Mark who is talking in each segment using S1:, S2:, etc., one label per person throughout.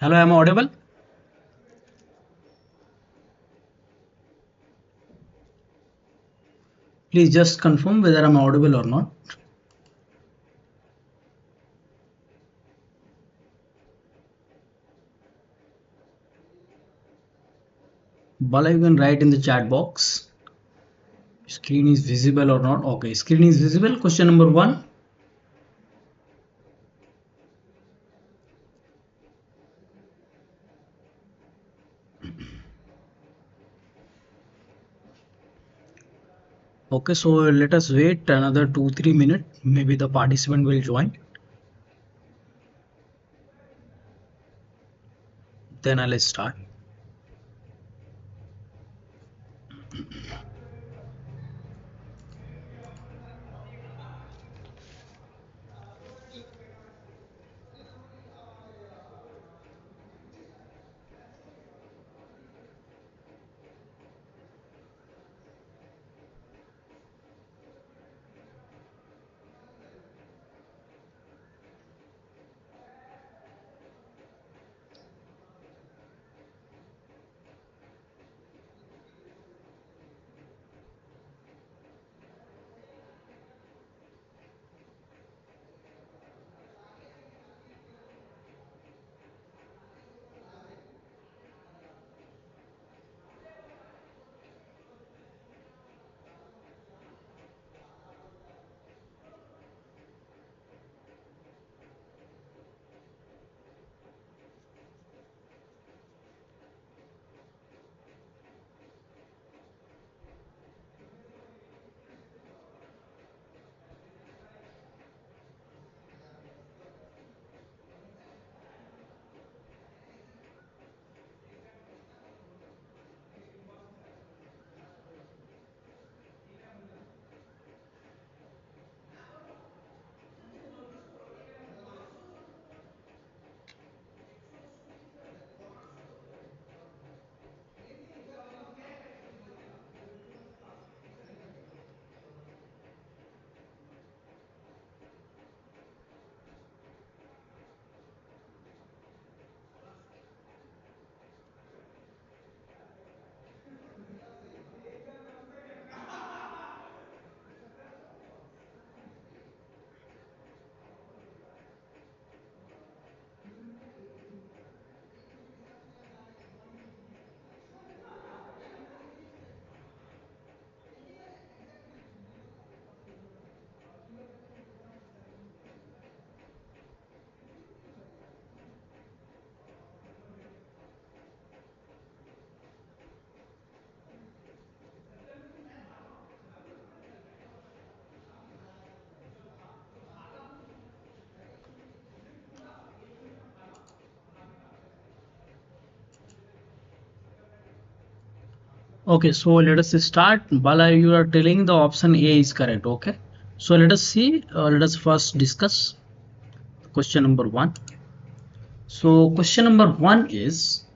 S1: Hello, am I audible? Please just confirm whether I'm audible or not. Bala, you can write in the chat box. Screen is visible or not? Okay, screen is visible. Question number 1. Okay, so let us wait another 2-3 minutes. Maybe the participant will join. Then I'll start. Okay, so let us start. Bala, you are telling the option A is correct. Okay, so let us see. Let us first discuss question number 1. So, question number 1 is,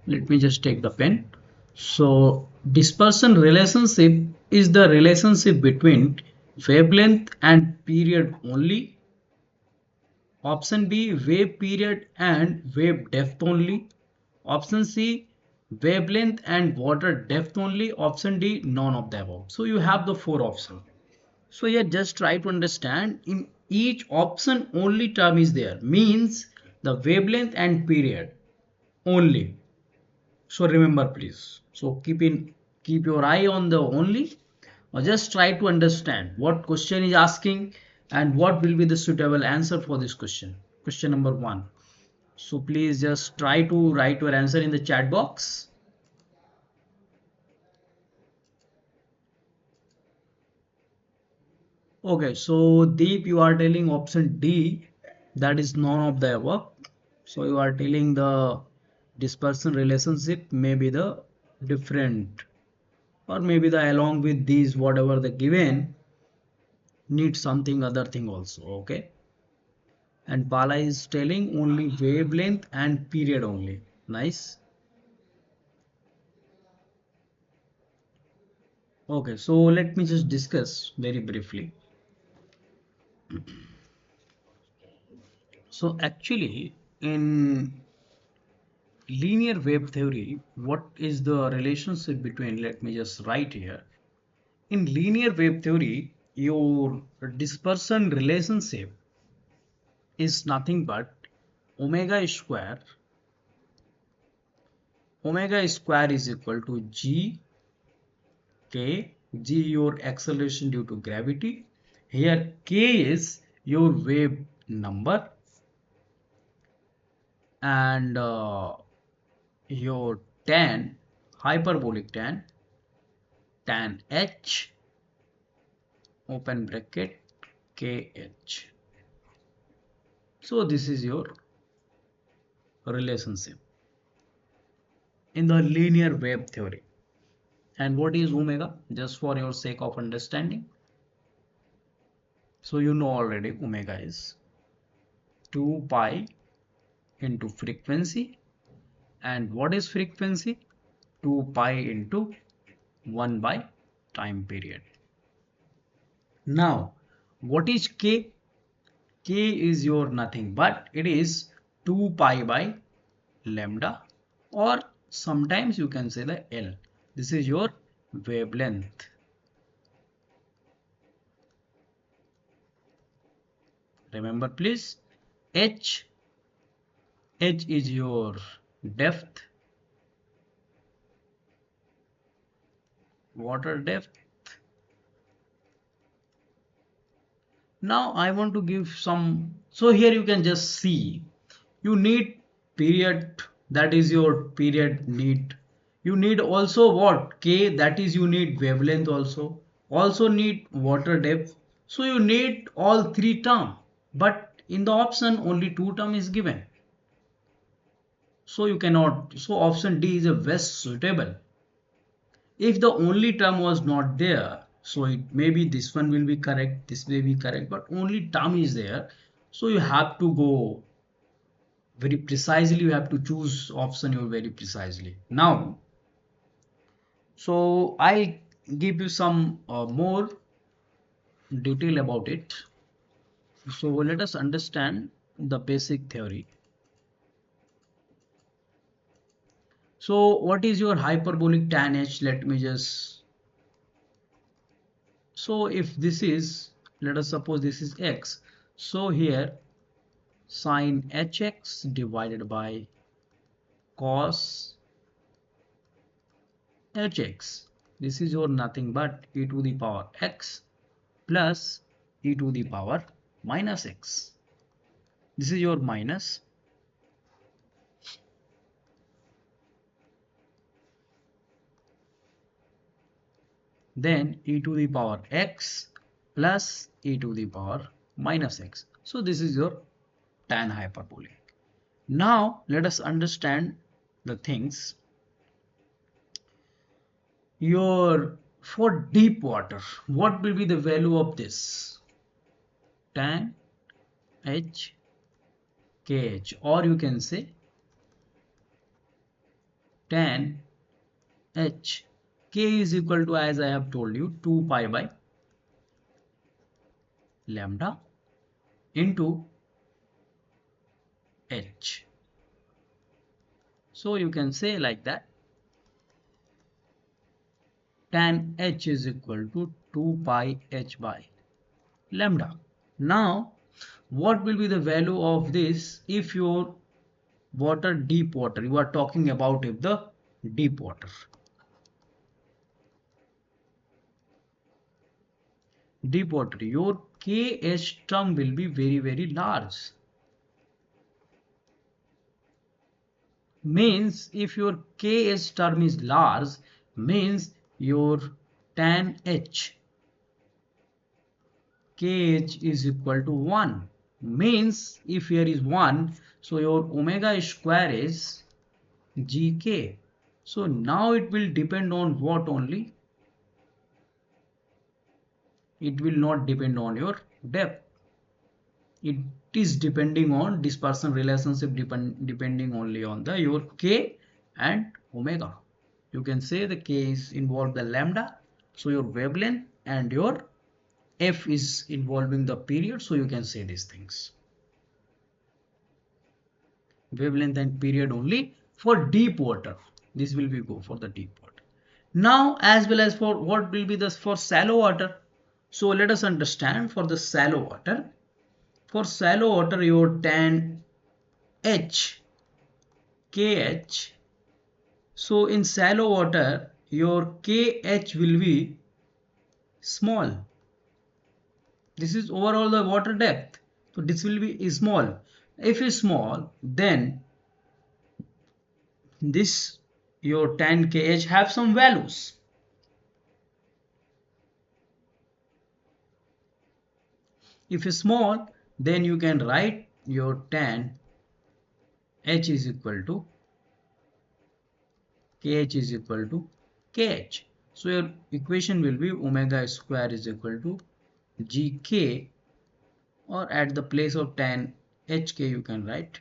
S1: let me just take the pen. So, dispersion relationship is the relationship between wavelength and period only. Option B, wave period and wave depth only. Option C, wavelength and water depth only. Option D, none of the above. So you have the 4 options. So here just try to understand, in each option only term is there, means the wavelength and period only. So remember please. So keep your eye on the only, or just try to understand what question is asking and what will be the suitable answer for this question. Question number 1. So please just try to write your answer in the chat box. Okay, so Deep, you are telling option D, that is none of the above. So you are telling the dispersion relationship may be the different, or maybe the along with these whatever the given need something other thing also. Okay, and Bala is telling only wavelength and period only. Nice. Okay, so let me just discuss very briefly. So actually in linear wave theory, what is the relationship between, let me just write here. In linear wave theory, your dispersion relationship is nothing but omega square. Omega square is equal to g k. G your acceleration due to gravity. Here k is your wave number, and your tan, hyperbolic tan h, open bracket, kh. So this is your relationship in the linear wave theory. And what is omega? Just for your sake of understanding, so you know already omega is 2 pi into frequency. And what is frequency? 2 pi into 1 by time period. Now what is k? K is your nothing but it is 2 pi by lambda, or sometimes you can say the L. This is your wavelength. Remember please, h is your depth, water depth. Now I want to give some, so here you can just see you need period, that is your period need. You need also what? K, that is you need wavelength also need water depth. So you need all three term, but in the option only two term is given. So you cannot, so option D is a best suitable. If the only term was not there, so it maybe this one will be correct, this may be correct, but only term is there. So you have to go very precisely, you have to choose option you very precisely. Now, so I give you some more detail about it. So let us understand the basic theory. So what is your hyperbolic tan h? Let me just, so if this is, let us suppose this is x, so here sine hx divided by cos hx, this is your nothing but e to the power x plus e to the power minus x. This is your minus, then e to the power x plus e to the power minus x. So this is your tan hyperbolic. Now let us understand the things. Your, for deep water, what will be the value of this? Tan h kh, or you can say tan h k is equal to, as I have told you, 2 pi by lambda into h. So you can say like that, tan h is equal to 2 pi h by lambda. Now what will be the value of this if your water, deep water, you are talking about, if the deep water, your kh term will be very large. Means if your kh term is large, means your tan h kh is equal to 1. Means if here is 1, so your omega square is gk. So now it will depend on what only? It will not depend on your depth. It is depending on dispersion relationship, depending only on the your k and omega. You can say the k is involved the lambda, so your wavelength, and your f is involving the period, so you can say these things. wavelength and period only for deep water. This will be go for the deep water. Now as well as for what will be this for shallow water. So let us understand for the shallow water. For shallow water your tan H KH. So in shallow water your KH will be small. This is overall the water depth. So this will be small. If it's small, then this your 10 kh have some values. If it's small, then you can write your 10 h is equal to kh is equal to kh. So your equation will be omega square is equal to gk, or at the place of 10 hk you can write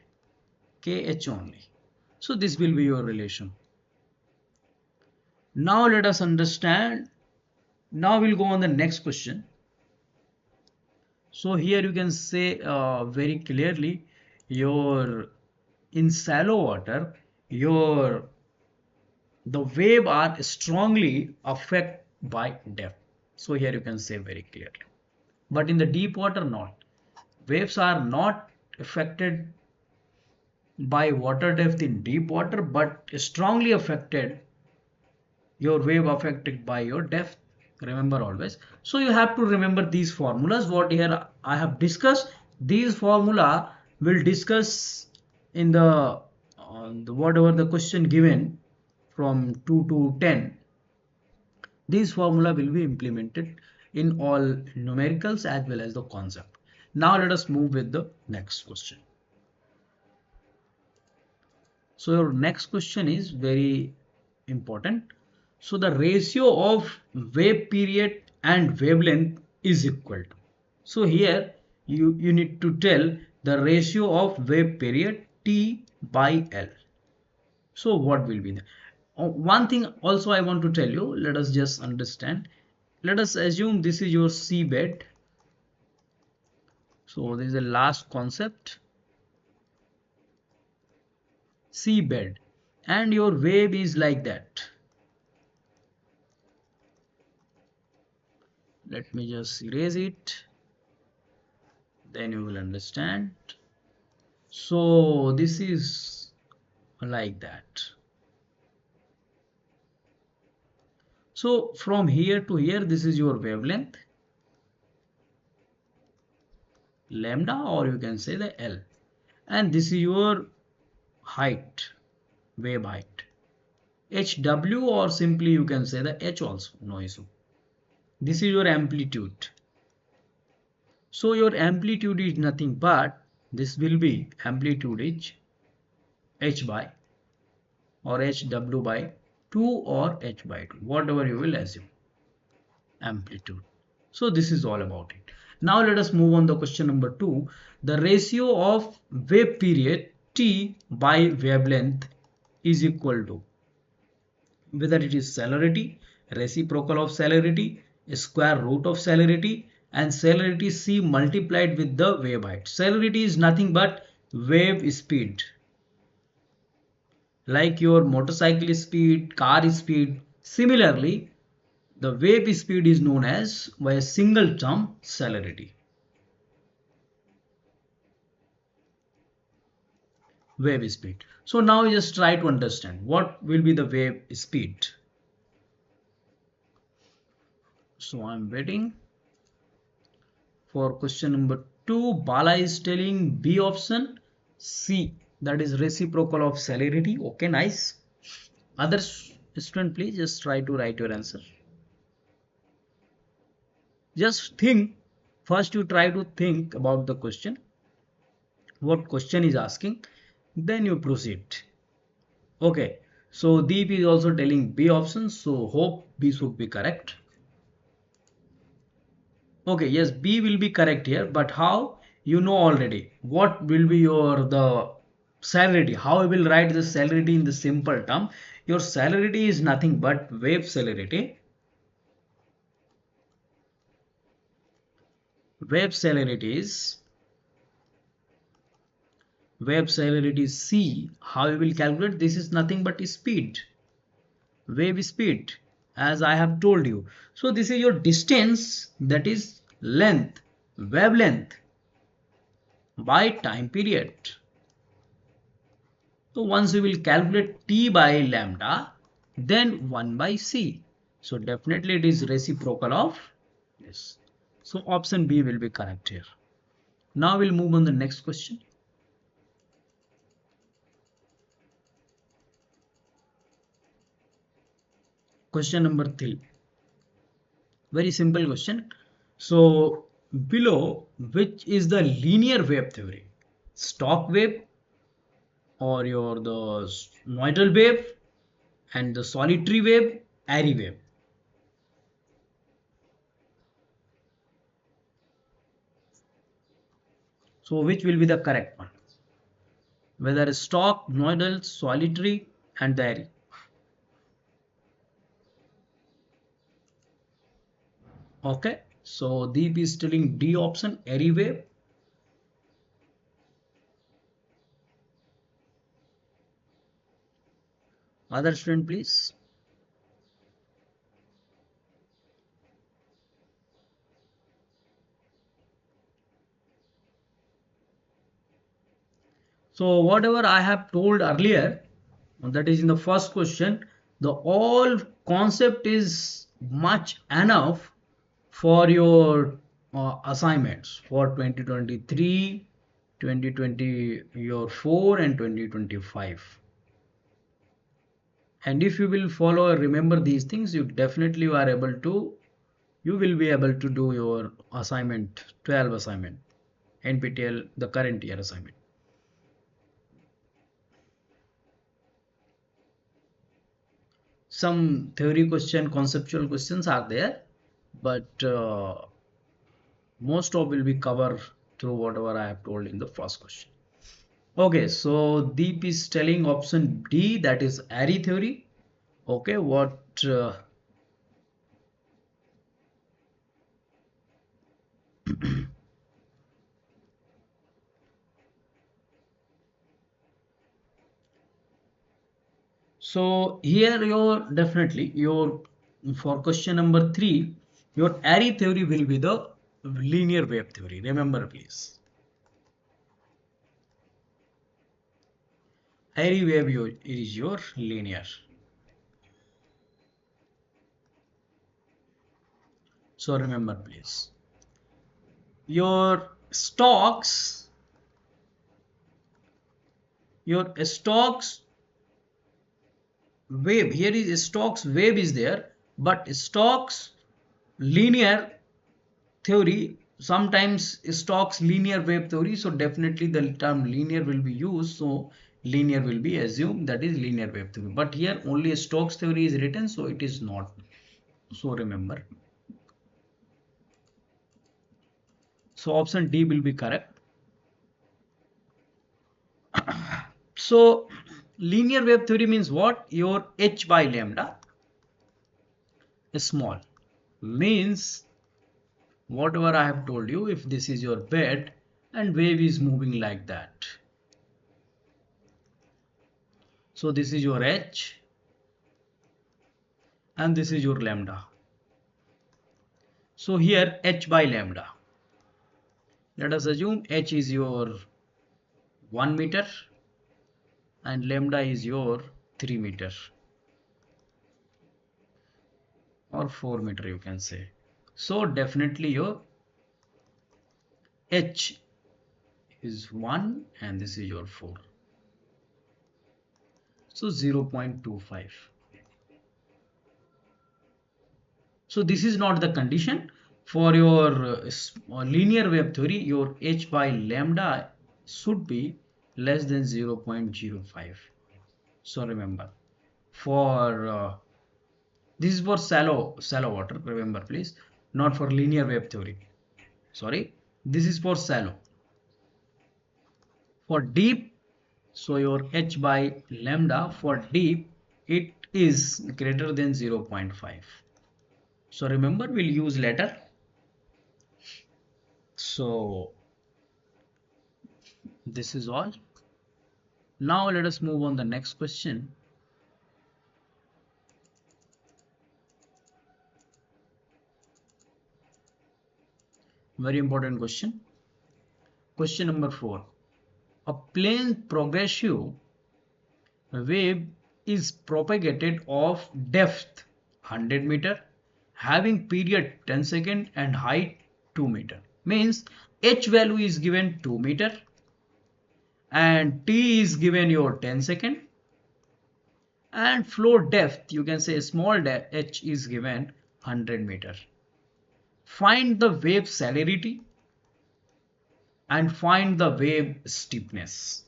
S1: kh only. So this will be your relation. Now let us understand. Now we'll go on the next question. So here you can say very clearly your in shallow water your the wave are strongly affected by depth. So here you can say very clearly. But in the deep water not. Waves are not affected by water depth in deep water, but strongly affected your wave affected by your depth. Remember always. So you have to remember these formulas what here I have discussed. These formula will discuss in the whatever the question given from 2 to 10. These formula will be implemented in all numericals as well as the concept. Now let us move with the next question. So your next question is very important. So the ratio of wave period and wavelength is equal to. So here you need to tell the ratio of wave period T by L. So what will be the one thing also I want to tell you, let us just understand. Let us assume this is your seabed. So this is the last concept, seabed, and your wave is like that. Let me just erase it, then you will understand. So this is like that. So from here to here this is your wavelength lambda, or you can say the L, and this is your height, wave height, HW, or simply you can say the H also, no issue. This is your amplitude. So your amplitude is nothing but this will be amplitude is H by or HW by 2 or H by 2, whatever you will assume amplitude. So this is all about it. Now let us move on to question number 2. The ratio of wave period T by wavelength is equal to, whether it is celerity, reciprocal of celerity, square root of celerity, and celerity c multiplied with the wave height. Celerity is nothing but wave speed, like your motorcycle speed, car speed. Similarly, the wave speed is known as by a single term celerity. Wave speed. So now you just try to understand what will be the wave speed. So I'm waiting for question number 2. Bala is telling B option, C, that is reciprocal of celerity. Okay, nice. Other student, please just try to write your answer. Just think. First you try to think about the question, what question is asking, then you proceed. Okay, so Deep is also telling B option, so hope B should be correct. Okay, yes, B will be correct here, but how? You know already. What will be your the celerity? How I will write the celerity in the simple term? Your celerity is nothing but wave celerity. Wave celerity is wave celerity c. How you will calculate? This is nothing but speed, wave speed, as I have told you. So this is your distance, that is length, wavelength by time period. So once you will calculate t by lambda, then 1 by c. So definitely it is reciprocal of this. So option B will be correct here. Now we'll move on the next question. Question number 3. Very simple question. So below, which is the linear wave theory? Stock wave, or your the nodal wave, and the solitary wave, airy wave? So which will be the correct one? Whether stock, nodal, solitary, and the airy. Okay, so Deep is telling D option, airy wave. Other student, please. So whatever I have told earlier, that is in the first question, the all concept is much enough for your assignments for 2023, 2020, your 4 and 2025. And if you will follow or remember these things, you definitely are able to, you will be able to do your assignment, 12 assignment, NPTEL, the current year assignment. Some theory question, conceptual questions are there, but most of will be covered through whatever I have told in the first question. Okay, so Deep is telling option D, that is airy theory. Okay, what so here your definitely your, for question number 3, your airy theory will be the linear wave theory. Remember please, airy wave is your linear. So remember please, your stocks wave, here is Stokes wave is there, but Stokes linear theory, sometimes Stokes linear wave theory, so definitely the term linear will be used, so linear will be assumed, that is linear wave theory, but here only Stokes theory is written, so it is not. So remember, so option D will be correct. So linear wave theory means what? Your h by lambda is small, means whatever I have told you, if this is your bed and wave is moving like that, so this is your h and this is your lambda. So here h by lambda, let us assume h is your 1 meter and lambda is your 3 meter or 4 meter you can say. So definitely your h is 1 and this is your 4, so 0.25. So this is not the condition for your linear wave theory. Your h by lambda should be less than 0.05. So remember, for this is for shallow water. Remember please, not for linear wave theory. Sorry, this is for shallow. For deep, so your h by lambda for deep, it is greater than 0.5. So remember, we'll use letter. So this is all. Now let us move on the next question. Very important question. Question number 4. A plane progressive wave is propagated of depth 100 meter, having period 10 second and height 2 meter. Means h value is given 2 meter and t is given your 10 second, and flow depth, you can say small h, is given 100 meter. Find the wave celerity and find the wave stiffness.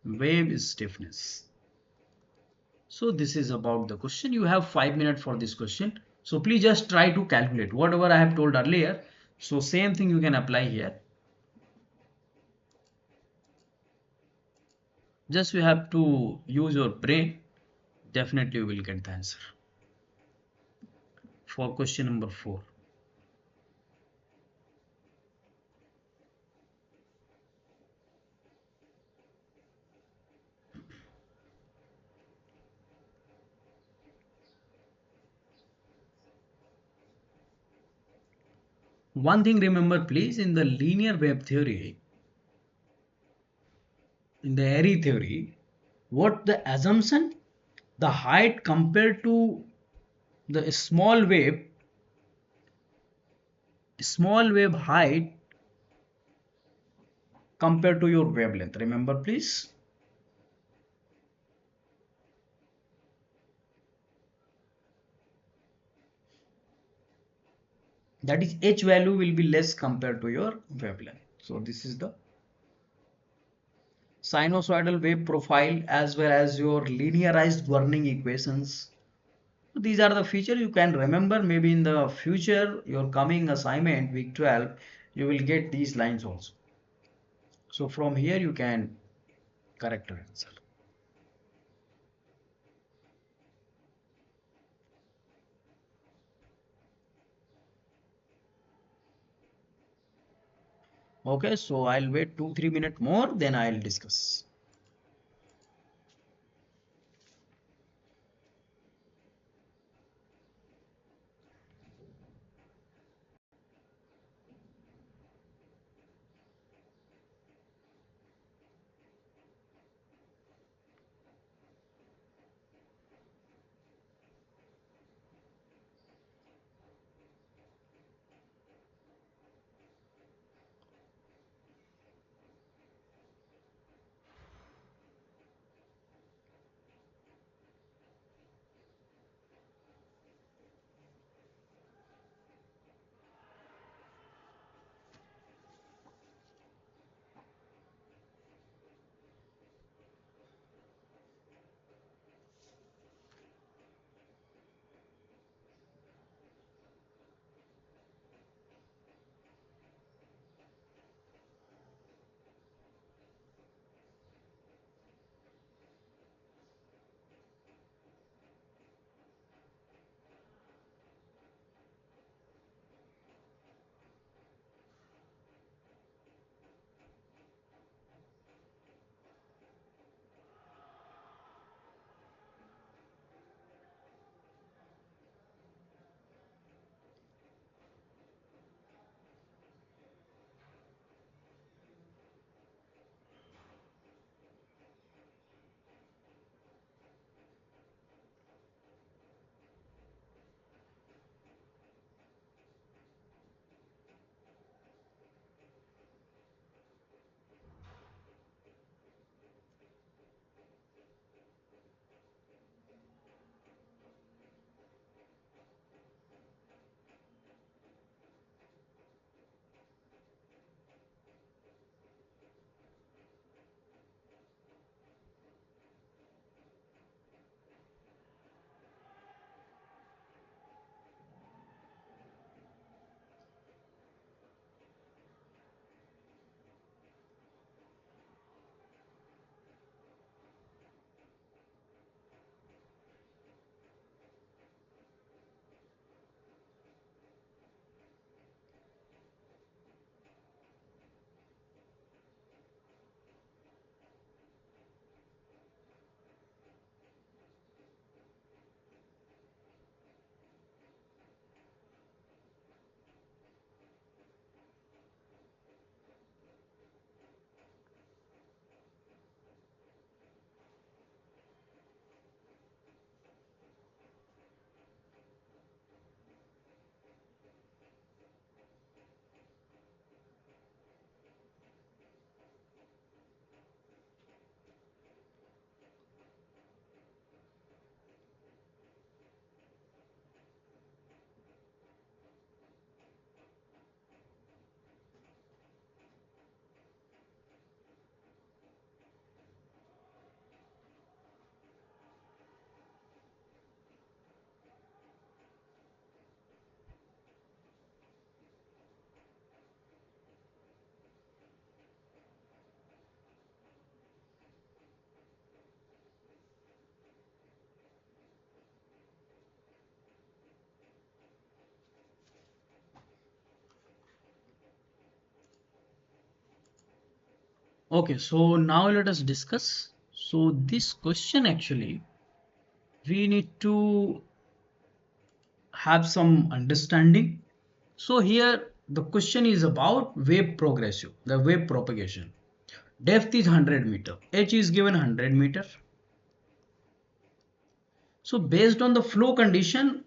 S1: Wave stiffness. So this is about the question. You have 5 minutes for this question. So please just try to calculate whatever I have told earlier. So same thing you can apply here. Just you have to use your brain. Definitely you will get the answer for question number 4. One thing remember please, in the linear wave theory, in the Airy theory, what the assumption? The height compared to the small wave height compared to your wavelength. Remember please. That is h value will be less compared to your wavelength. So this is the sinusoidal wave profile as well as your linearized Werning equations. These are the features you can remember. Maybe in the future, your coming assignment week 12, you will get these lines also. So from here you can correct your answer. Okay, so I'll wait 2-3 minutes more, then I'll discuss. Okay, so now let us discuss. So this question actually we need to have some understanding. So here the question is about wave progressive, the wave propagation. Depth is 100 meter, h is given 100 meter. So based on the flow condition,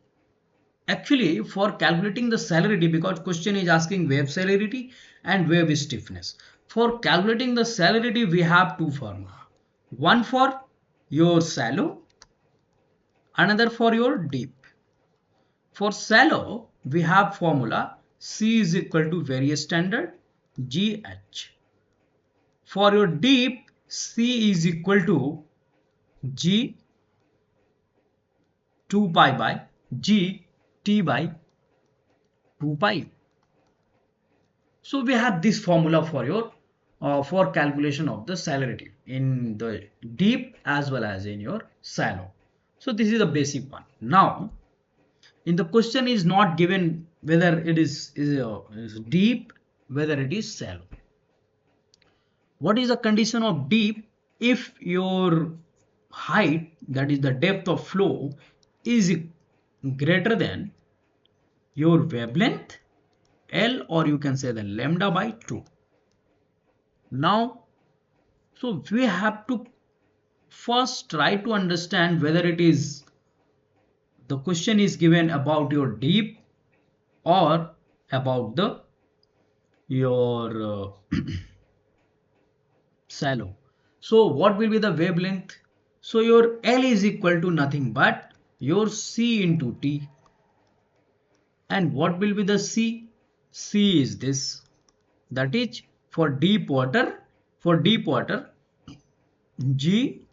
S1: actually for calculating the celerity, because question is asking wave celerity and wave stiffness. For calculating the celerity we have two formula. One for your shallow, another for your deep. For shallow, we have formula C is equal to various standard GH. For your deep, C is equal to G 2 pi by G T by 2 pi. So we have this formula for your for calculation of the salinity in the deep as well as in your shallow. So this is the basic one. Now in the question is not given whether it is deep, whether it is shallow. What is the condition of deep? If your height, that is the depth of flow, is greater than your wavelength L, or you can say the lambda by 2. Now, so we have to first try to understand whether it is the question is given about your deep or about the your shallow. So what will be the wavelength? So your L is equal to nothing but your C into T. And what will be the C? C is this. That is for deep water. For deep water, G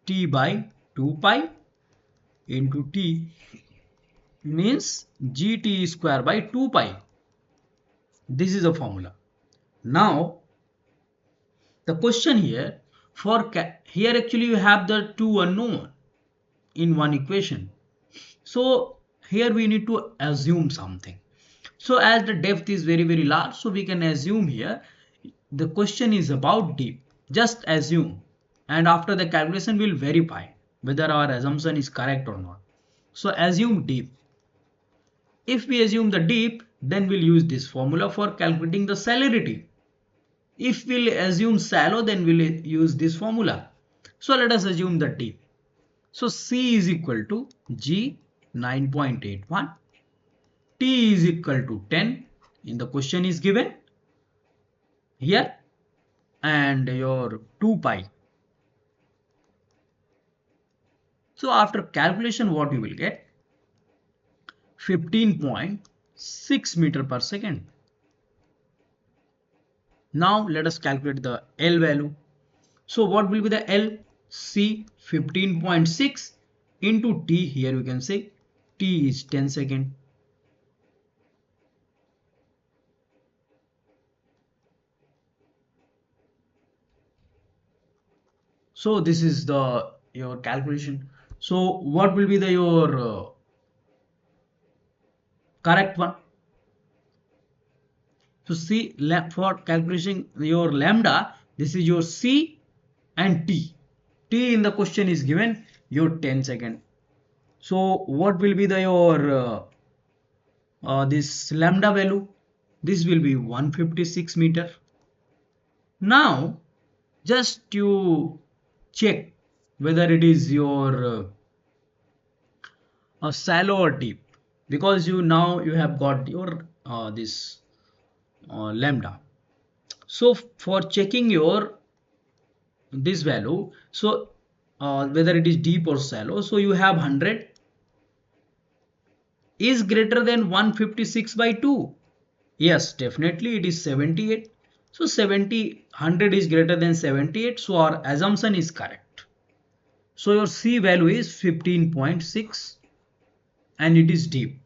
S1: T by 2 pi into T means GT square by 2 pi. This is the formula. Now the question here, for here actually you have the two unknown in one equation. So here we need to assume something. So as the depth is very large, so we can assume here the question is about deep. Just assume, and after the calculation we'll verify whether our assumption is correct or not. So assume deep. If we assume the deep, then we'll use this formula for calculating the salinity. If we'll assume shallow, then we'll use this formula. So let us assume the deep. So C is equal to G 9.81, T is equal to 10. In the question is given here, and your 2 pi. So after calculation, what you will get? 15.6 meter per second. Now let us calculate the L value. So what will be the L? C 15.6 into T, here you can say T is 10 second. So this is the your calculation. So what will be the your correct one? So C, for calculating your lambda, this is your C and T. T in the question is given your 10 second. So what will be the your this lambda value? This will be 156 meter. Now just you check whether it is your shallow or deep, because you now you have got your this lambda. So for checking your this value, so whether it is deep or shallow, so you have 100 is greater than 156 by 2. Yes, definitely it is 78. So 100 is greater than 78, so our assumption is correct. So your C value is 15.6 and it is deep.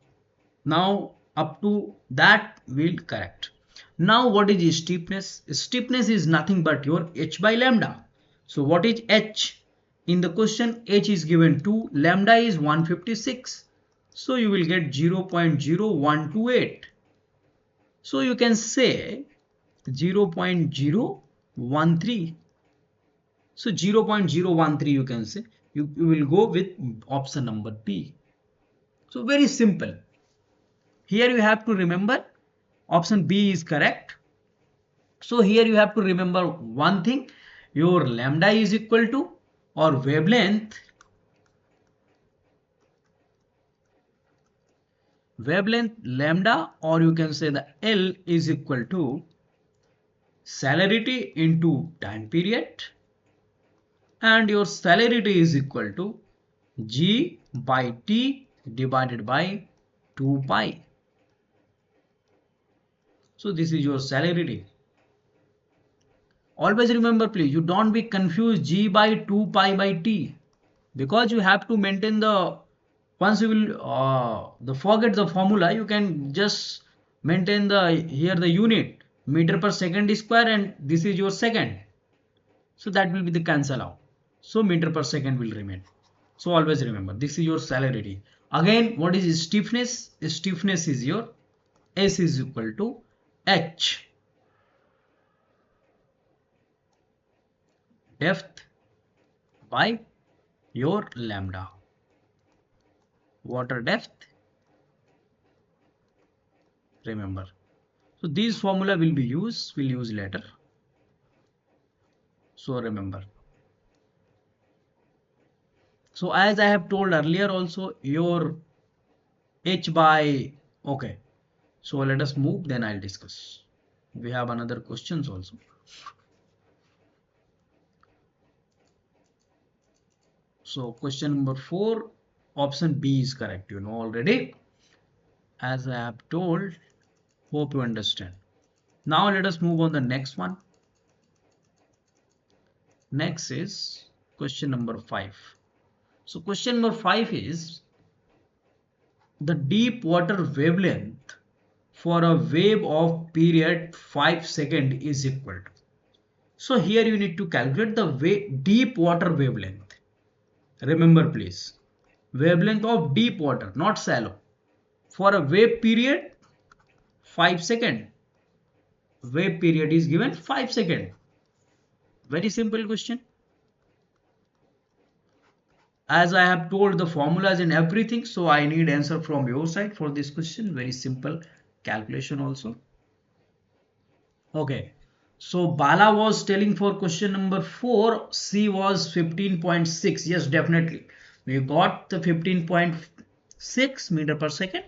S1: Now up to that we'll correct. Now what is steepness? Steepness is nothing but your h by lambda. So what is h? In the question h is given 2, lambda is 156. So you will get 0.0128. So you can say 0.0128 0.013. So 0.013 you can say. You will go with option number B. So very simple. Here you have to remember option B is correct. So here you have to remember one thing, your lambda is equal to, or wavelength lambda, or you can say the L is equal to celerity into time period, and your celerity is equal to G by T divided by 2 pi. So this is your celerity. Always remember, please, you don't be confused G by 2 pi by T, because you have to maintain the, once you will forget the formula, you can just maintain the, here the unit meter per second square, and this is your second, so that will be the cancel out, so meter per second will remain. So always remember this is your celerity. Again, what is stiffness? Stiffness is your S is equal to H, depth by your lambda, water depth, remember. So these formula will be used, we'll use later, so remember. So as I have told earlier also, your H by, okay, so let us move, then I'll discuss. We have another questions also. So question number 4, option B is correct, you know already, as I have told. Hope you understand. Now let us move on the next one. Next is question number 5. So question number 5 is the deep water wavelength for a wave of period 5 seconds is equal to. So here you need to calculate the deep water wavelength. Remember please, wavelength of deep water, not shallow, for a wave period 5 seconds. Wave period is given 5 seconds. Very simple question. As I have told the formulas and everything, so I need answer from your side for this question. Very simple calculation also. Okay, so Bala was telling for question number 4, C was 15.6. Yes, definitely. We got the 15.6 meter per second.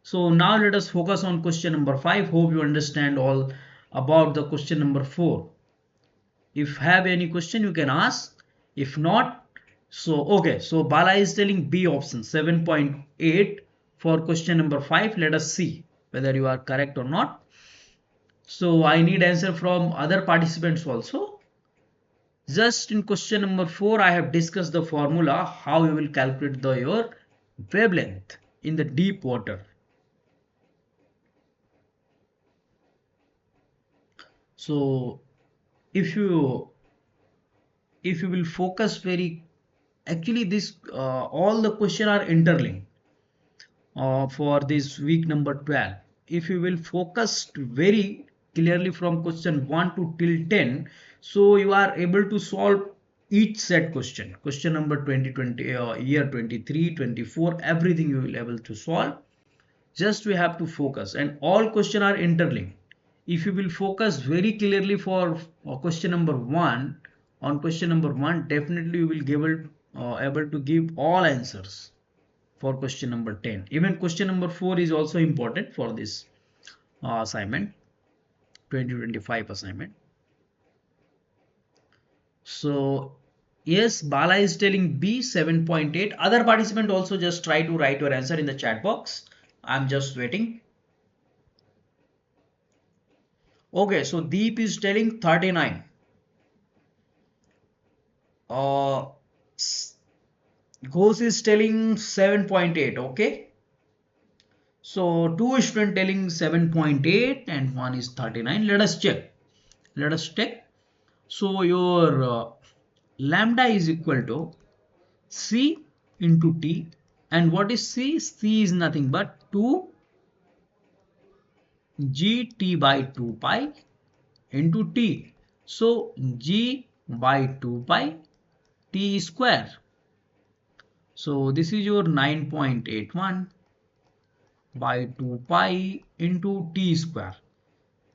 S1: So now let us focus on question number 5. Hope you understand all about the question number 4. If have any question, you can ask. If not, so okay. So Bala is telling B option 7.8 for question number 5. Let us see whether you are correct or not. So I need answer from other participants also. Just in question number 4, I have discussed the formula how you will calculate your wavelength in the deep water. So if you will focus very, actually this all the question are interlinked for this week number 12. If you will focus very clearly from question 1 to till 10, so you are able to solve each set question number 2020 year 23 24, everything you will able to solve. Just we have to focus, and all question are interlinked. If you will focus very clearly for question number 1, on question number 1 definitely you will be able to give all answers for question number 10. Even question number 4 is also important for this assignment, 2025 assignment. So yes, Bala is telling B 7.8. Other participant also just try to write your answer in the chat box. I'm just waiting. Okay, so Deep is telling 39. Ghosh is telling 7.8. Okay. So two students telling 7.8 and one is 39. Let us check. Let us check. So your lambda is equal to C into T. And what is C? C is nothing but 2 GT by 2 pi into T. So g by 2 pi t square. So this is your 9.81 by 2 pi into t square.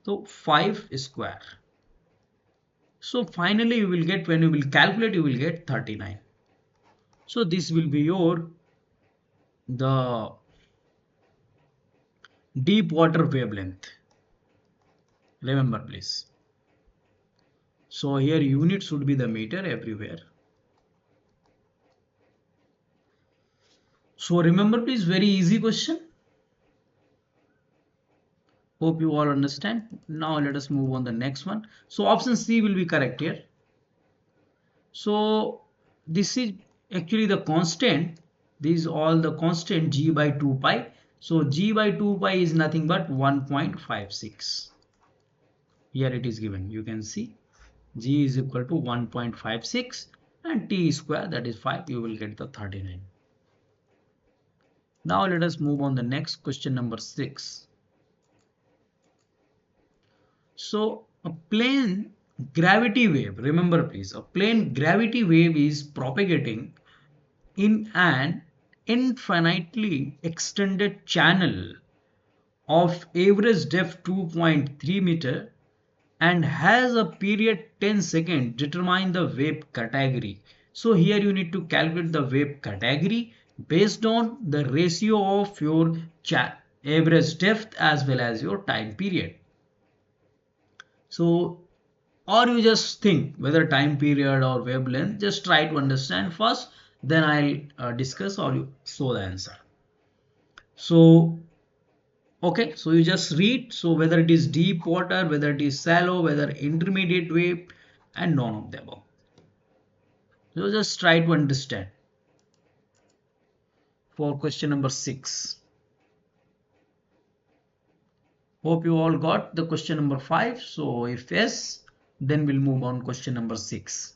S1: So 5 square. So finally you will get, when you will calculate, you will get 39. So this will be your the deep water wavelength. Remember please. So here unit should be the meter everywhere. So remember please, very easy question. Hope you all understand. Now let us move on the next one. So option C will be correct here. So this is actually the constant. These all the constant g by 2 pi. So g by 2 pi is nothing but 1.56. Here it is given. You can see g is equal to 1.56 and t square, that is 5. You will get the 39. Now let us move on the next question number 6. So a plane gravity wave, remember please, a plane gravity wave is propagating in an infinitely extended channel of average depth 2.3 meter and has a period 10 seconds. Determine the wave category. So here you need to calculate the wave category based on the ratio of your average depth as well as your time period. So, or you just think whether time period or wavelength, just try to understand first, then I'll discuss or you show the answer. So okay, so you just read, so whether it is deep water, whether it is shallow, whether intermediate wave, and none of the above. So just try to understand. For question number 6, hope you all got the question number 5. So if yes, then we'll move on question number 6.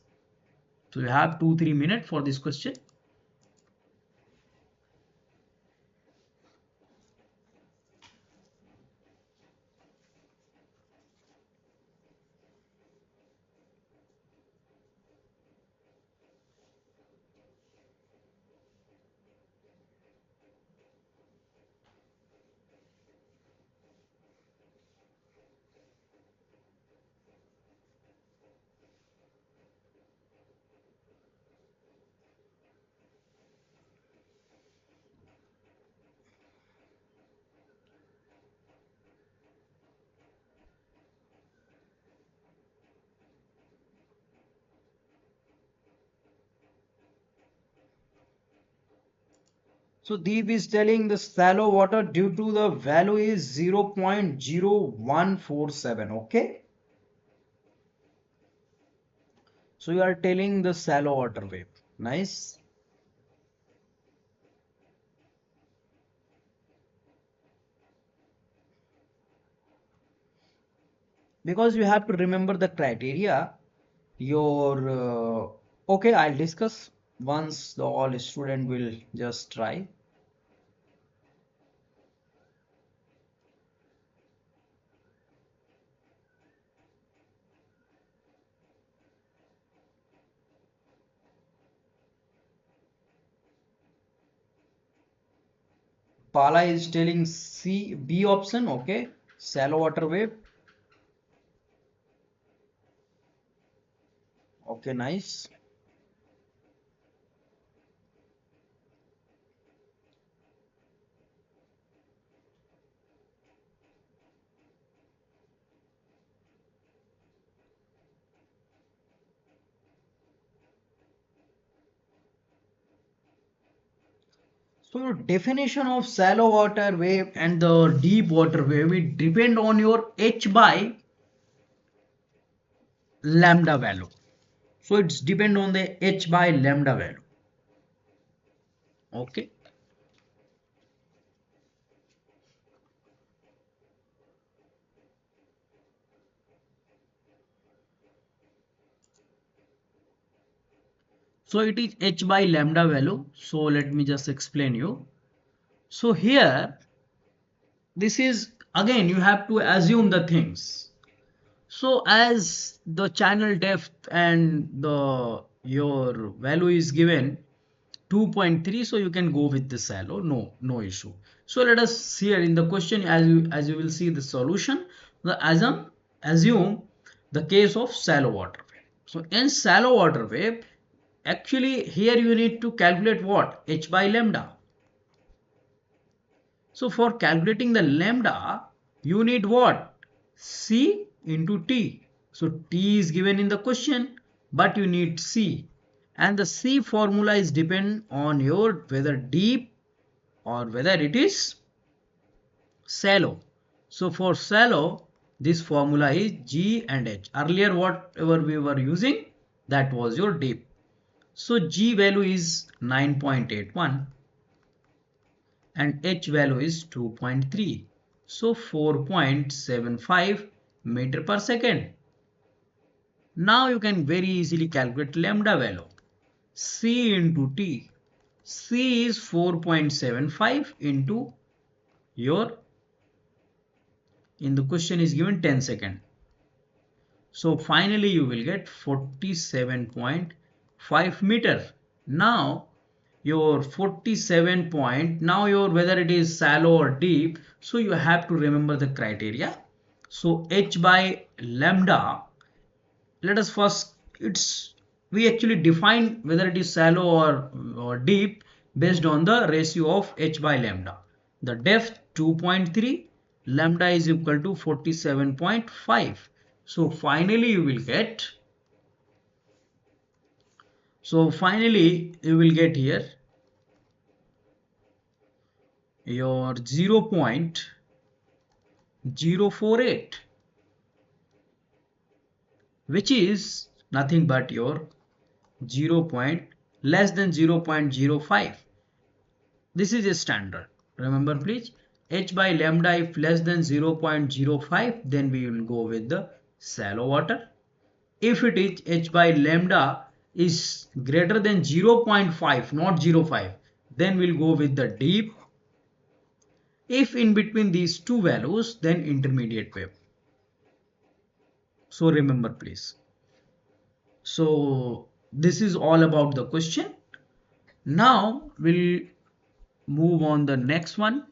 S1: So you have 2-3 minutes for this question. So deep is telling the shallow water due to the value is 0.0147. Okay. So you are telling the shallow water wave. Nice. Because you have to remember the criteria. Your okay, I'll discuss once the all student will just try. Pala is telling C, B option. Okay, shallow water wave. Okay, nice. So definition of shallow water wave and the deep water wave, it depend on your h by lambda value. So it's depend on the h by lambda value. Okay. So it is h by lambda value. So let me just explain you. So here, this is again you have to assume the things. So as the channel depth and the your value is given 2.3, so you can go with the shallow, no issue. So let us see here in the question, as you will see the solution, the assume the case of shallow water wave. So in shallow water wave, actually here you need to calculate what? H by lambda. So for calculating the lambda, you need what? C into T. So T is given in the question, but you need C. And the C formula is depend on your whether deep or whether it is shallow. So for shallow, this formula is G and H. Earlier whatever we were using, that was your deep. So G value is 9.81 and H value is 2.3. So 4.75 meter per second. Now you can very easily calculate lambda value. C into T. C is 4.75 into your, in the question is given 10 second. So finally you will get 47.5 meter. Now your 47 point, now your whether it is shallow or deep, so you have to remember the criteria. So H by lambda, let us first, it's, we actually define whether it is shallow or deep based on the ratio of H by lambda. The depth 2.3, lambda is equal to 47.5. So finally you will get, here your 0.048, which is nothing but your 0 point less than 0.05. This is a standard. Remember please, H by lambda if less than 0.05, then we will go with the shallow water. If it is H by lambda is greater than 0.5, not 0.5, then we'll go with the deep. If in between these two values, then intermediate wave. So remember please. So this is all about the question. Now we'll move on the next one.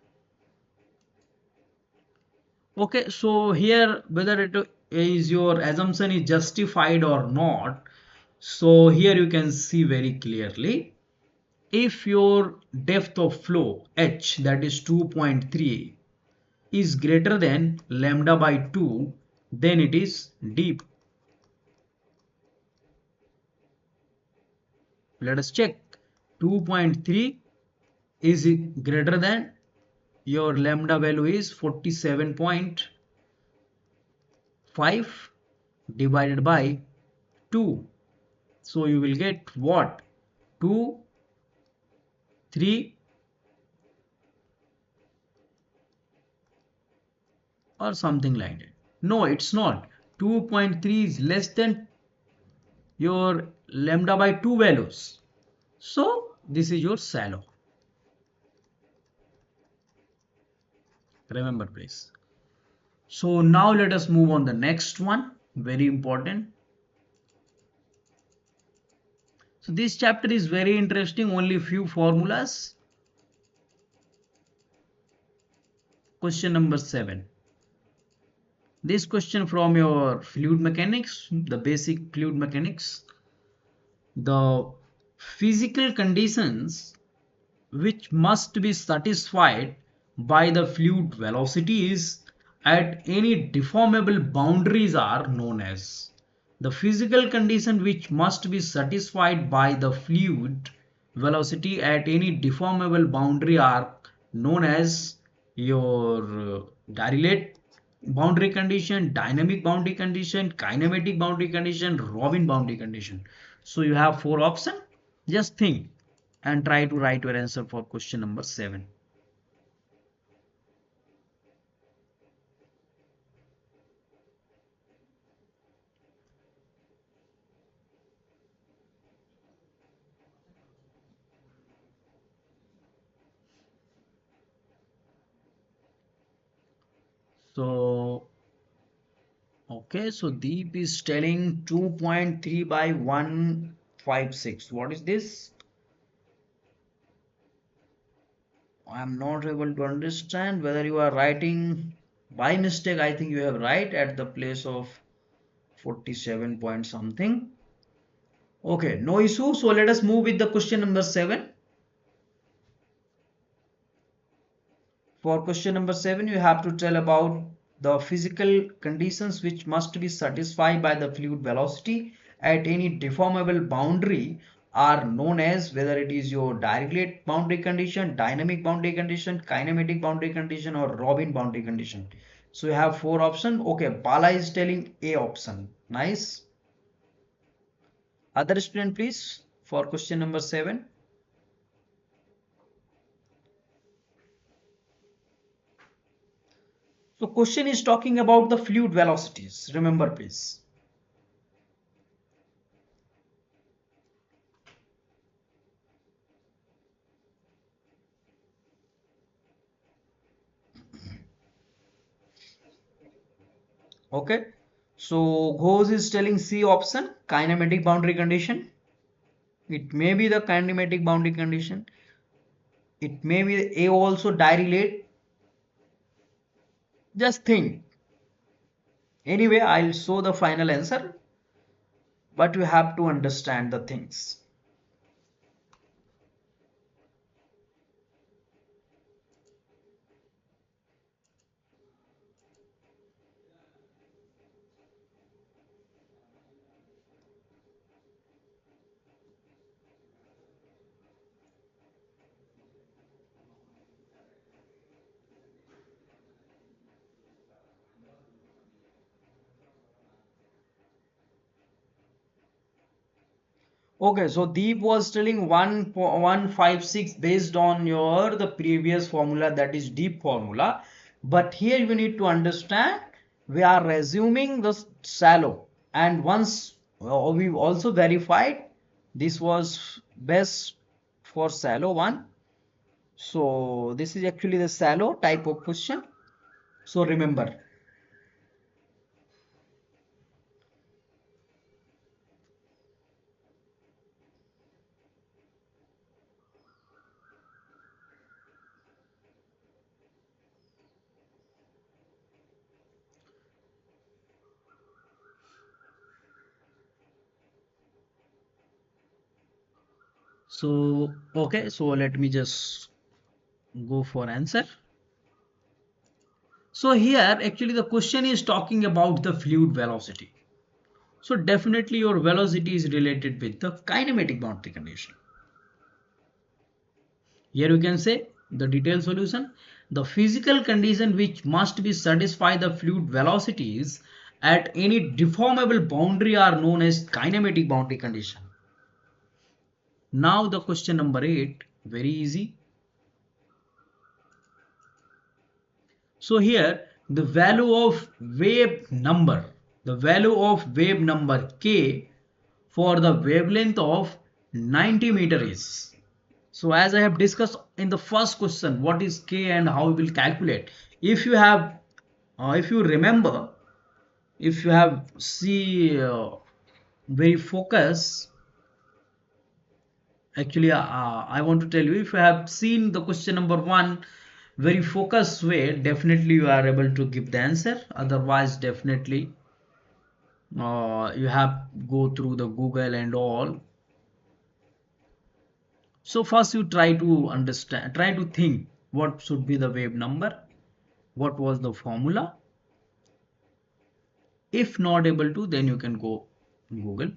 S1: Okay, so here whether it is your assumption is justified or not. So here you can see very clearly, if your depth of flow H, that is 2.3, is greater than lambda by 2, then it is deep. Let us check. 2.3 is greater than, your lambda value is 47.5 divided by 2. So you will get what? 2, 3 or something like that. No, it's not. 2.3 is less than your lambda by 2 values. So this is your shallow. Remember please. So now let us move on the next one. Very important. So this chapter is very interesting. Only few formulas. Question number 7. This question from your fluid mechanics, the basic fluid mechanics. The physical conditions which must be satisfied by the fluid velocities at any deformable boundaries are known as. The physical condition which must be satisfied by the fluid velocity at any deformable boundary are known as your Dirichlet boundary condition, dynamic boundary condition, kinematic boundary condition, Robin boundary condition. So you have 4 options. Just think and try to write your answer for question number 7. So, Okay, so Deep is telling 2.3 by 156. What is this? I am not able to understand whether you are writing by mistake. I think you have right at the place of 47 point something. Okay, no issue. So let us move with the question number 7. For question number 7, you have to tell about the physical conditions which must be satisfied by the fluid velocity at any deformable boundary are known as, whether it is your Dirichlet boundary condition, dynamic boundary condition, kinematic boundary condition, or Robin boundary condition. So you have 4 options. Okay, Bala is telling A option. Nice. Other student please for question number 7. So question is talking about the fluid velocities. Remember please. Okay. So Ghosh is telling C option, kinematic boundary condition. It may be the kinematic boundary condition. It may be A also Dirichlet. Just think. Anyway, I'll show the final answer, but you have to understand the things. Okay, so Deep was telling 1.156 based on your the previous formula, that is deep formula. But here you need to understand we are resuming the shallow, and once we also verified this was best for shallow one. So this is actually the shallow type of question. So remember. So okay, so let me just go for answer. So here actually the question is talking about the fluid velocity. So definitely your velocity is related with the kinematic boundary condition. Here you can say the detailed solution. The physical condition which must be satisfied the fluid velocities at any deformable boundary are known as kinematic boundary condition. Now the question number 8, very easy. So here the value of wave number, k for the wavelength of 90 meter is. So as I have discussed in the first question, what is k and how we will calculate. If you have, if you remember, if you have see very focus, actually I want to tell you, if you have seen the question number 1 very focused way, definitely you are able to give the answer. Otherwise definitely you have go through the Google and all. So first you try to understand, try to think what should be the wave number, what was the formula. If not able to, then you can go Google.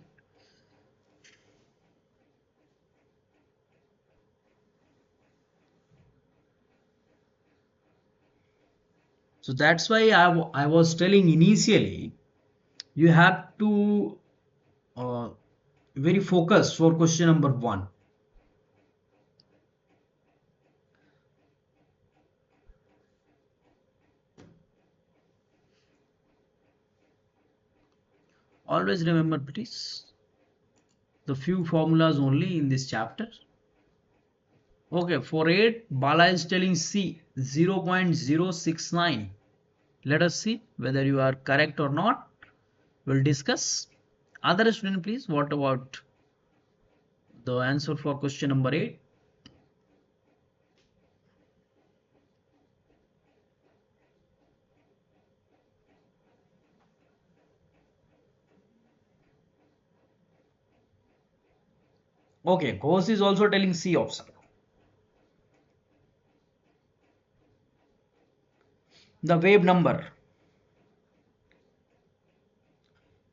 S1: So that's why I was telling initially, you have to uh, very focused for question number 1. Always remember please the few formulas only in this chapter. Okay, for 8, Bala is telling C 0.069. Let us see whether you are correct or not. We'll discuss. Other student, please, what about the answer for question number 8? Okay, Ghosh is also telling C option. The wave number.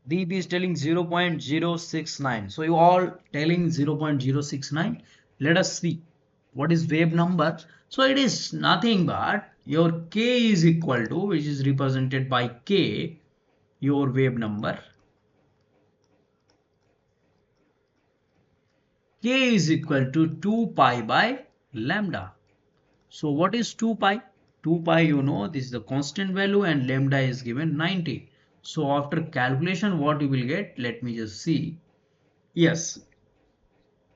S1: Deep is telling 0.069. So you all telling 0.069. Let us see what is wave number. So it is nothing but your K is equal to, which is represented by K, your wave number. K is equal to 2 pi by lambda. So what is 2 pi? 2 pi, you know, this is the constant value and lambda is given 90. So after calculation, what you will get? Let me just see. Yes.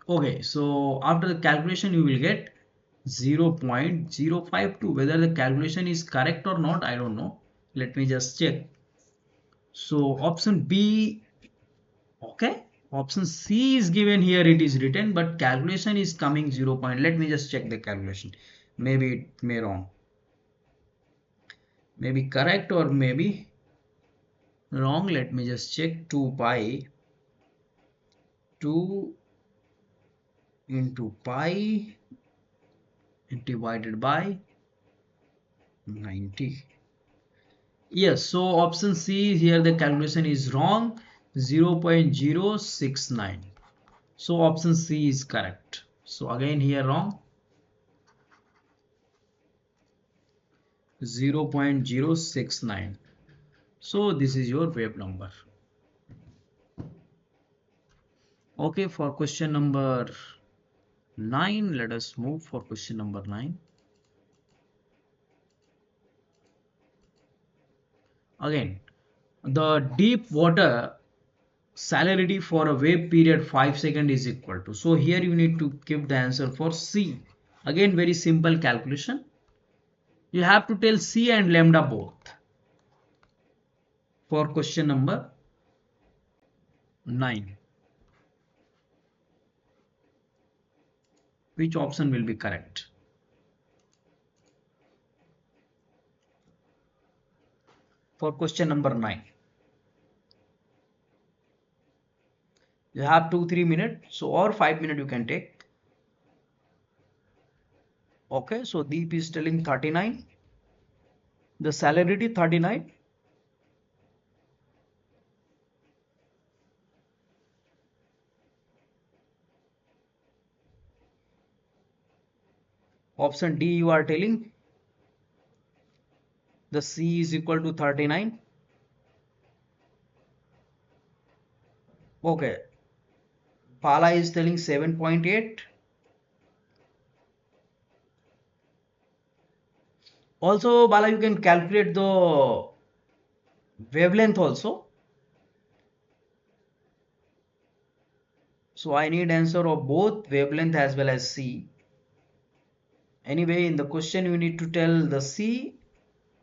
S1: Okay. So after the calculation, you will get 0.052. Whether the calculation is correct or not, I don't know. Let me just check. So option B, okay. Option C is given here, it is written, but calculation is coming 0. Let me just check the calculation. Maybe it may wrong. Maybe correct or maybe wrong. Let me just check. 2 pi 2 into pi divided by 90. Yes, so option C here the calculation is wrong, 0.069. So option C is correct. So again here wrong, 0.069. So this is your wave number. Okay, for question number 9, let us move for question number 9. Again, the deep water salinity for a wave period 5 seconds is equal to. So here you need to give the answer for C. Again, very simple calculation. You have to tell C and lambda both. For question number 9. Which option will be correct? For question number 9. You have 2-3 minutes, so or 5 minutes you can take. Okay, so Deep is telling 39. The salinity 39. Option D you are telling the C is equal to 39. Okay, Pala is telling 7.8. Also, Bala, you can calculate the wavelength also. So I need answer of both wavelength as well as C. Anyway, in the question you need to tell the C.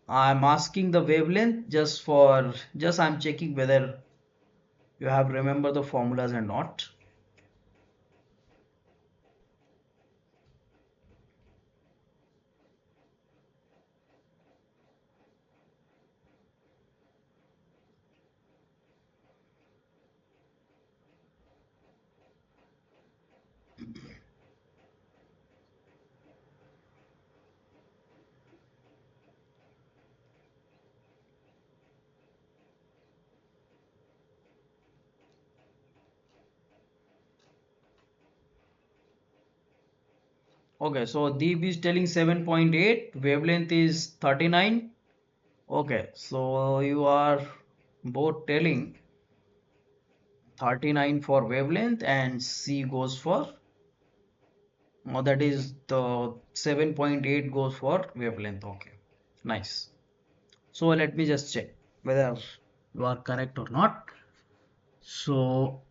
S1: I'm asking the wavelength just I'm checking whether you have remember the formulas or not. Okay, so Deep is telling 7.8, wavelength is 39. Okay, so you are both telling 39 for wavelength and C goes for, that is the 7.8 goes for wavelength. Okay, nice. So let me just check whether you are correct or not. So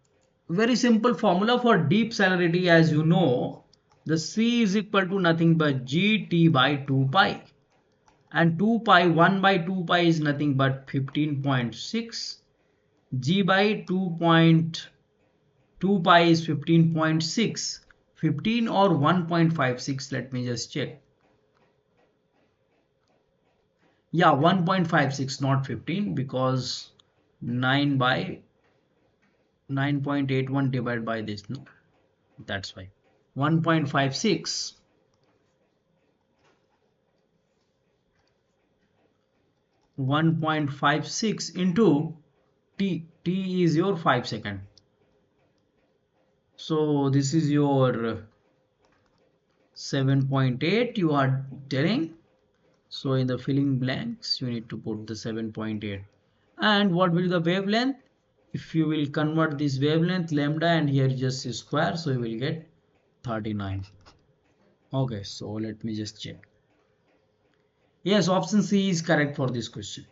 S1: very simple formula for deep salinity, as you know, the C is equal to nothing but GT by 2 pi, and 2 pi 1 by 2 pi is nothing but 15.6. G by 2.2 pi is 15.6. 15 or 1.56, let me just check. Yeah, 1.56, not 15, because 9 by 9.81 divided by this, no? That's why. 1.56. 1.56 into t. T is your 5 second. So this is your 7.8 you are telling. So in the filling blanks, you need to put the 7.8. And what will be the wavelength? If you will convert this wavelength lambda and here just square, so you will get 39. Okay, so let me just check. Yes, option C is correct for this question.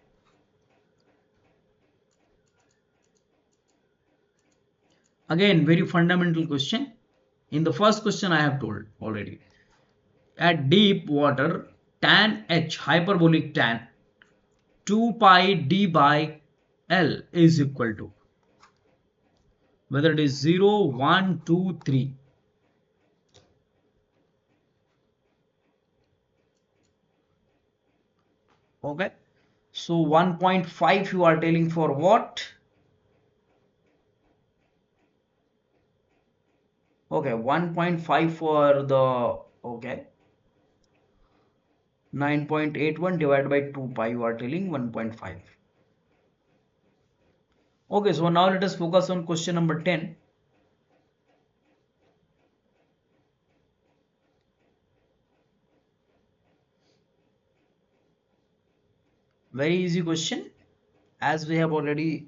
S1: Again, very fundamental question. In the first question I have told already. At deep water, tan H, hyperbolic tan, 2 pi d by L is equal to, whether it is 0, 1, 2, 3. Okay. So 1.5 you are telling for what? Okay, 1.5 for the, okay, 9.81 divided by 2 pi you are telling 1.5. Okay, so now let us focus on question number 10. Very easy question, as we have already,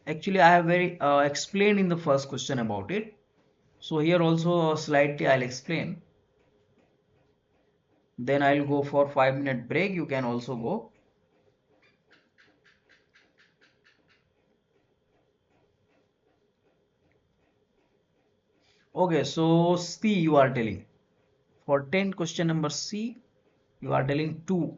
S1: actually I have very explained in the first question about it. So here also slightly I'll explain. Then I'll go for 5-minute break. You can also go. Okay, so C you are telling. For 10 question number C, you are telling 2.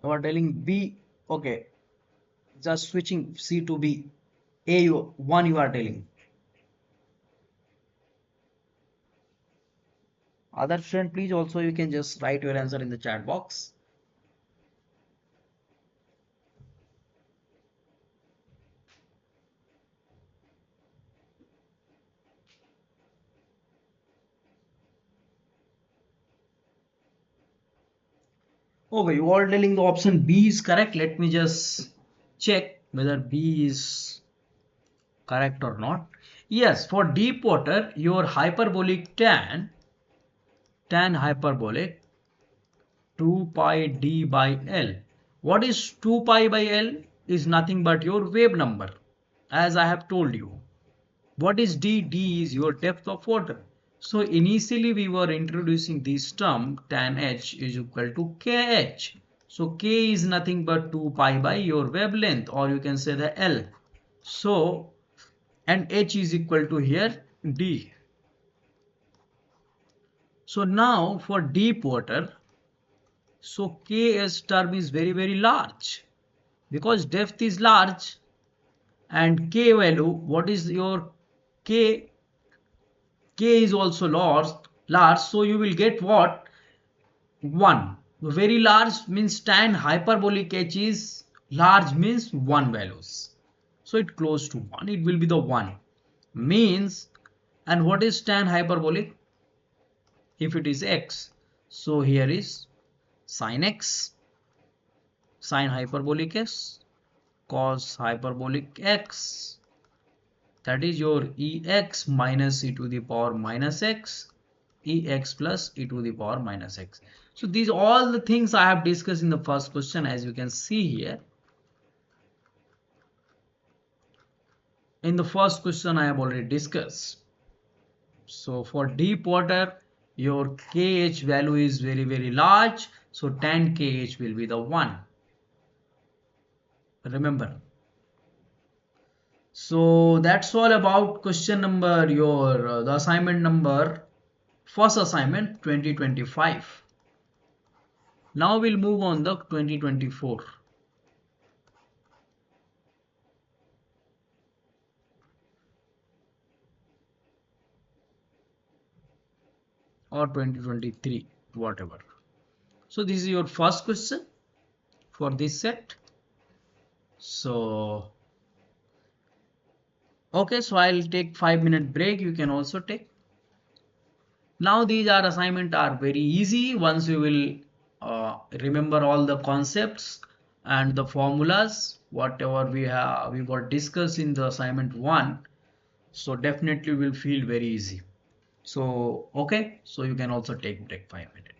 S1: You are telling B. Okay, just switching C to B. A you, 1 you are telling. Other friend, please also you can just write your answer in the chat box. Okay, you are telling the option B is correct. Let me just check whether B is correct or not. Yes, for deep water, your hyperbolic tan hyperbolic 2 pi d by L. What is 2 pi by L? Is nothing but your wave number, as I have told you. What is d? D is your depth of water. So initially we were introducing this term tan H is equal to KH. So K is nothing but 2 pi by your wavelength, or you can say the L. So, and H is equal to here D. So now for deep water, so K's term is very large because depth is large, and K value, what is your K? K is also large, so you will get what? 1. Very large means tan hyperbolic H is large means 1 values. So it close to 1, it will be the 1. Means, and what is tan hyperbolic? If it is X, so here is sin X, sin hyperbolic S, cos hyperbolic X, that is your Ex minus e to the power minus X, Ex plus e to the power minus X. So these all the things I have discussed in the first question, as you can see here. In the first question I have already discussed. So for deep water, your KH value is very large. So tan KH will be the 1. Remember. So that's all about question number your the assignment number, first assignment 2025. Now we'll move on the 2024 or 2023, whatever. So this is your first question for this set. So okay, so I'll take 5 minute break. You can also take. Now these are assignment are very easy once you will remember all the concepts and the formulas whatever we got discussed in the assignment 1. So definitely will feel very easy. So okay, so you can also take break 5 minutes.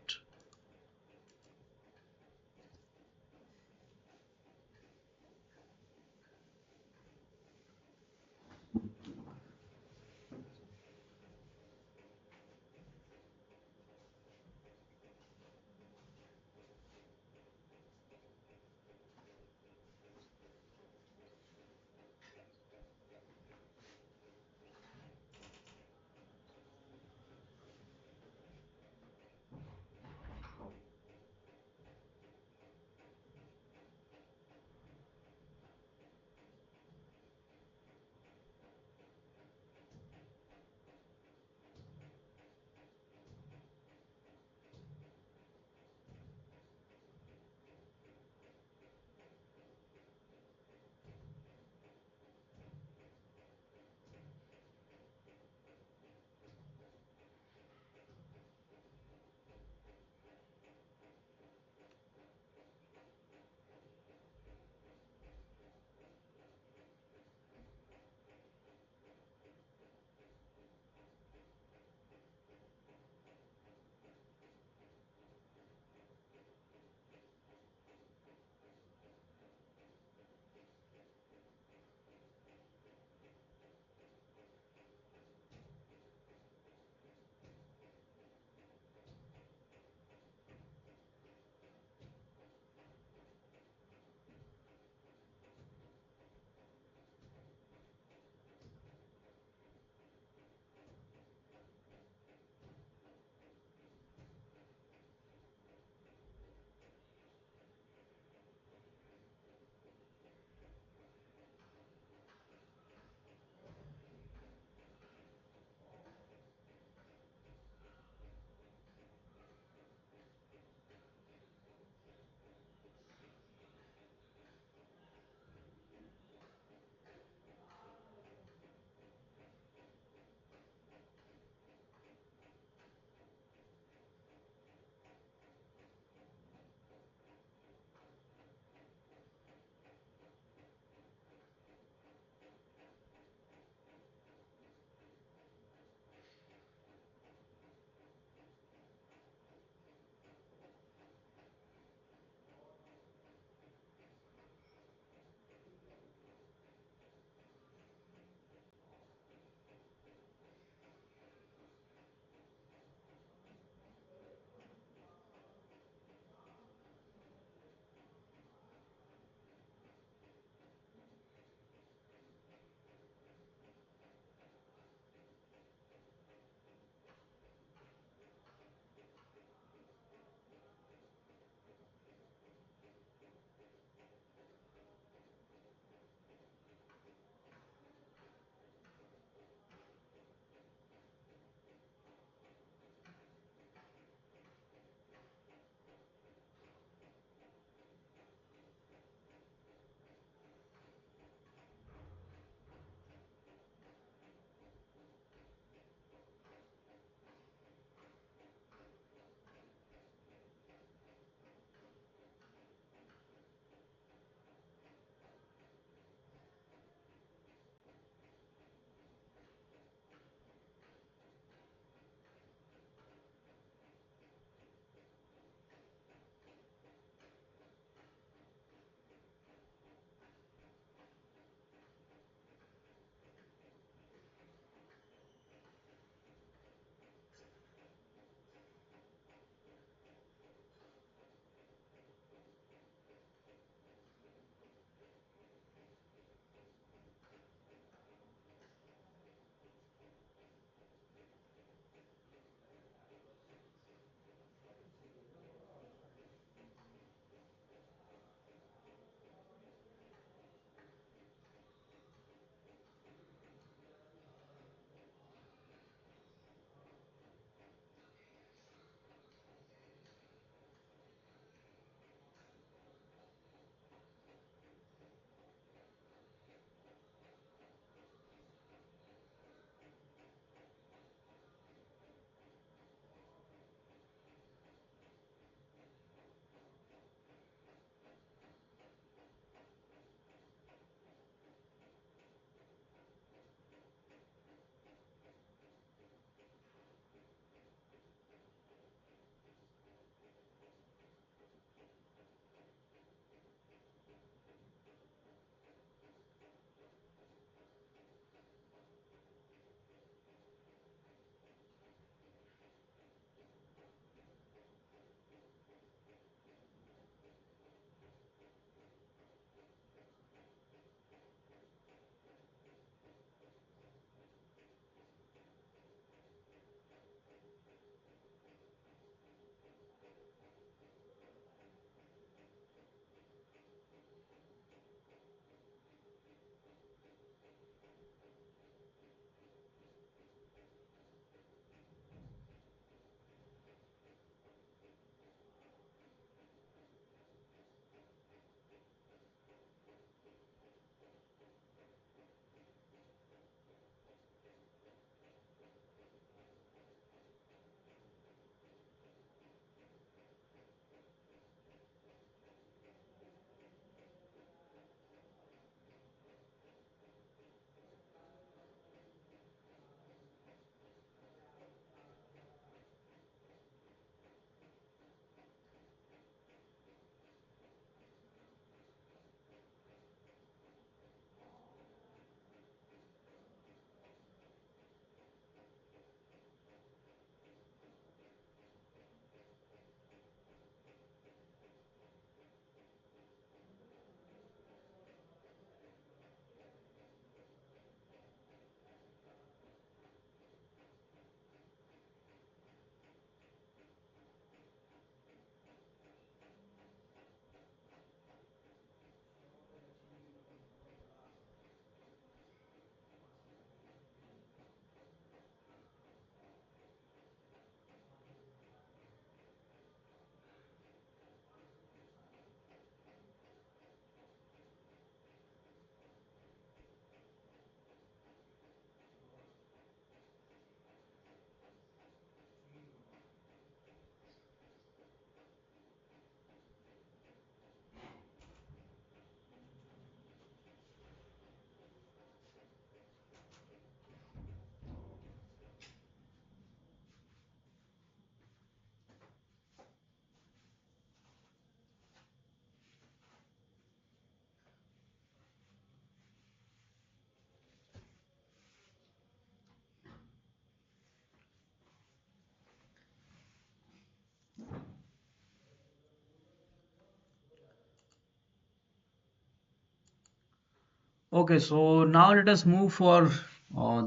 S1: Okay, so now let us move for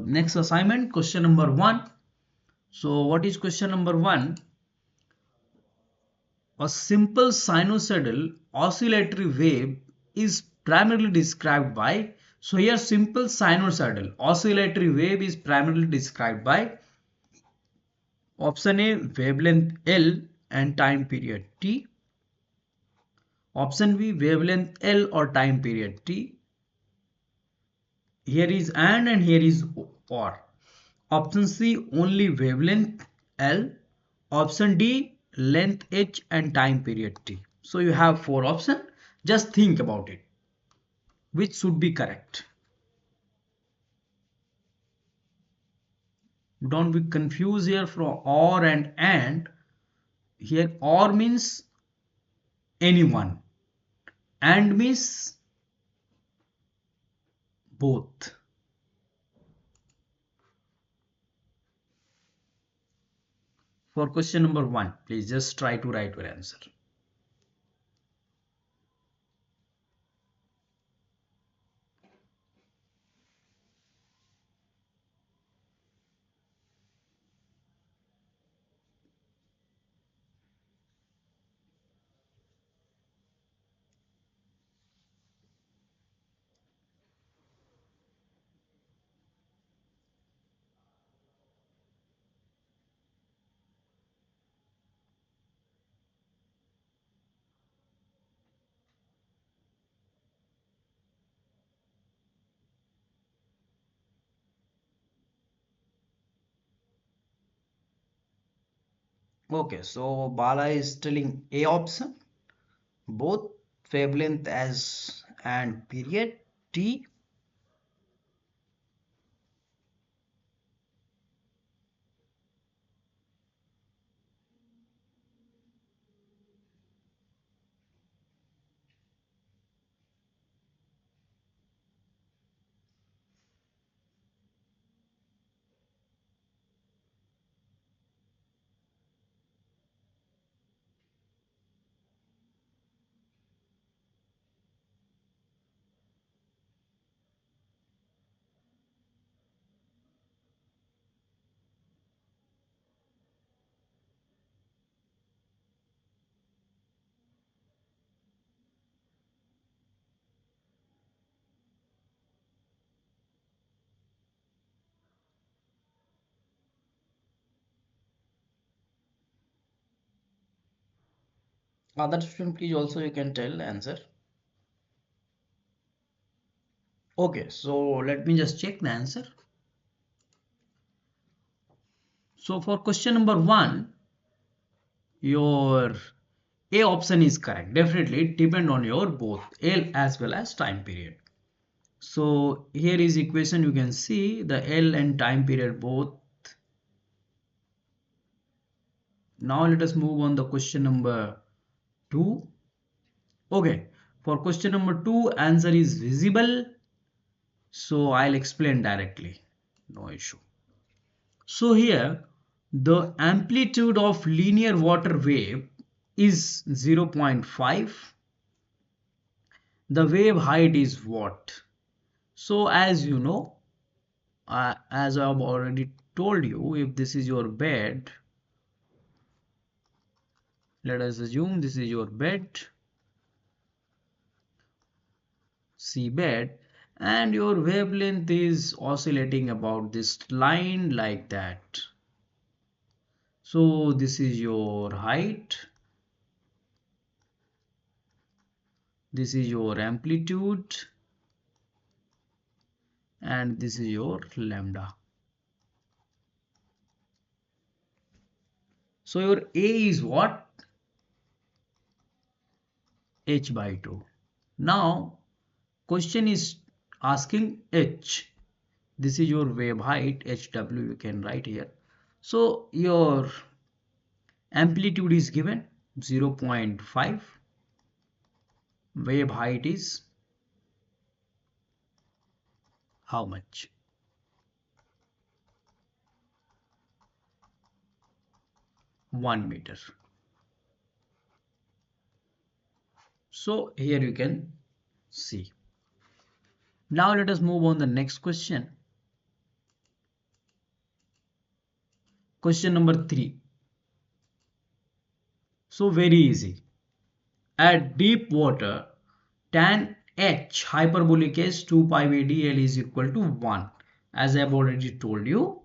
S1: next assignment, question number 1. So what is question number 1? A simple sinusoidal oscillatory wave is primarily described by, so here simple sinusoidal oscillatory wave is primarily described by option A wavelength L and time period T, option B wavelength L or time period T, here is and here is or. Option C only wavelength L, option D length H and time period T. So you have 4 options. Just think about it. Which should be correct? Don't be confused here from or and. Here or means anyone and means both. For question number 1, please just try to write your answer. Okay, so Bala is telling A option, both wavelength as and period T. Other student, please also you can tell answer. Okay, so let me just check the answer. So for question number 1, your A option is correct. Definitely it depends on your both L as well as time period. So here is equation, you can see the L and time period both. Now let us move on the question number 2. Okay, for question number 2, answer is visible. So I'll explain directly. No issue. So here the amplitude of linear water wave is 0.5. The wave height is what? So as you know, as I've already told you, if this is your bed, let us assume this is your bed, seabed, and your wavelength is oscillating about this line like that. So this is your height, this is your amplitude, and this is your lambda. So your A is what? H by 2. Now question is asking H. This is your wave height, HW you can write here. So your amplitude is given 0.5. Wave height is how much? 1 meter. So here you can see. Now let us move on the next question. Question number 3. So very easy. At deep water, tan h hyperbolic is 2 pi v dl is equal to 1. As I have already told you,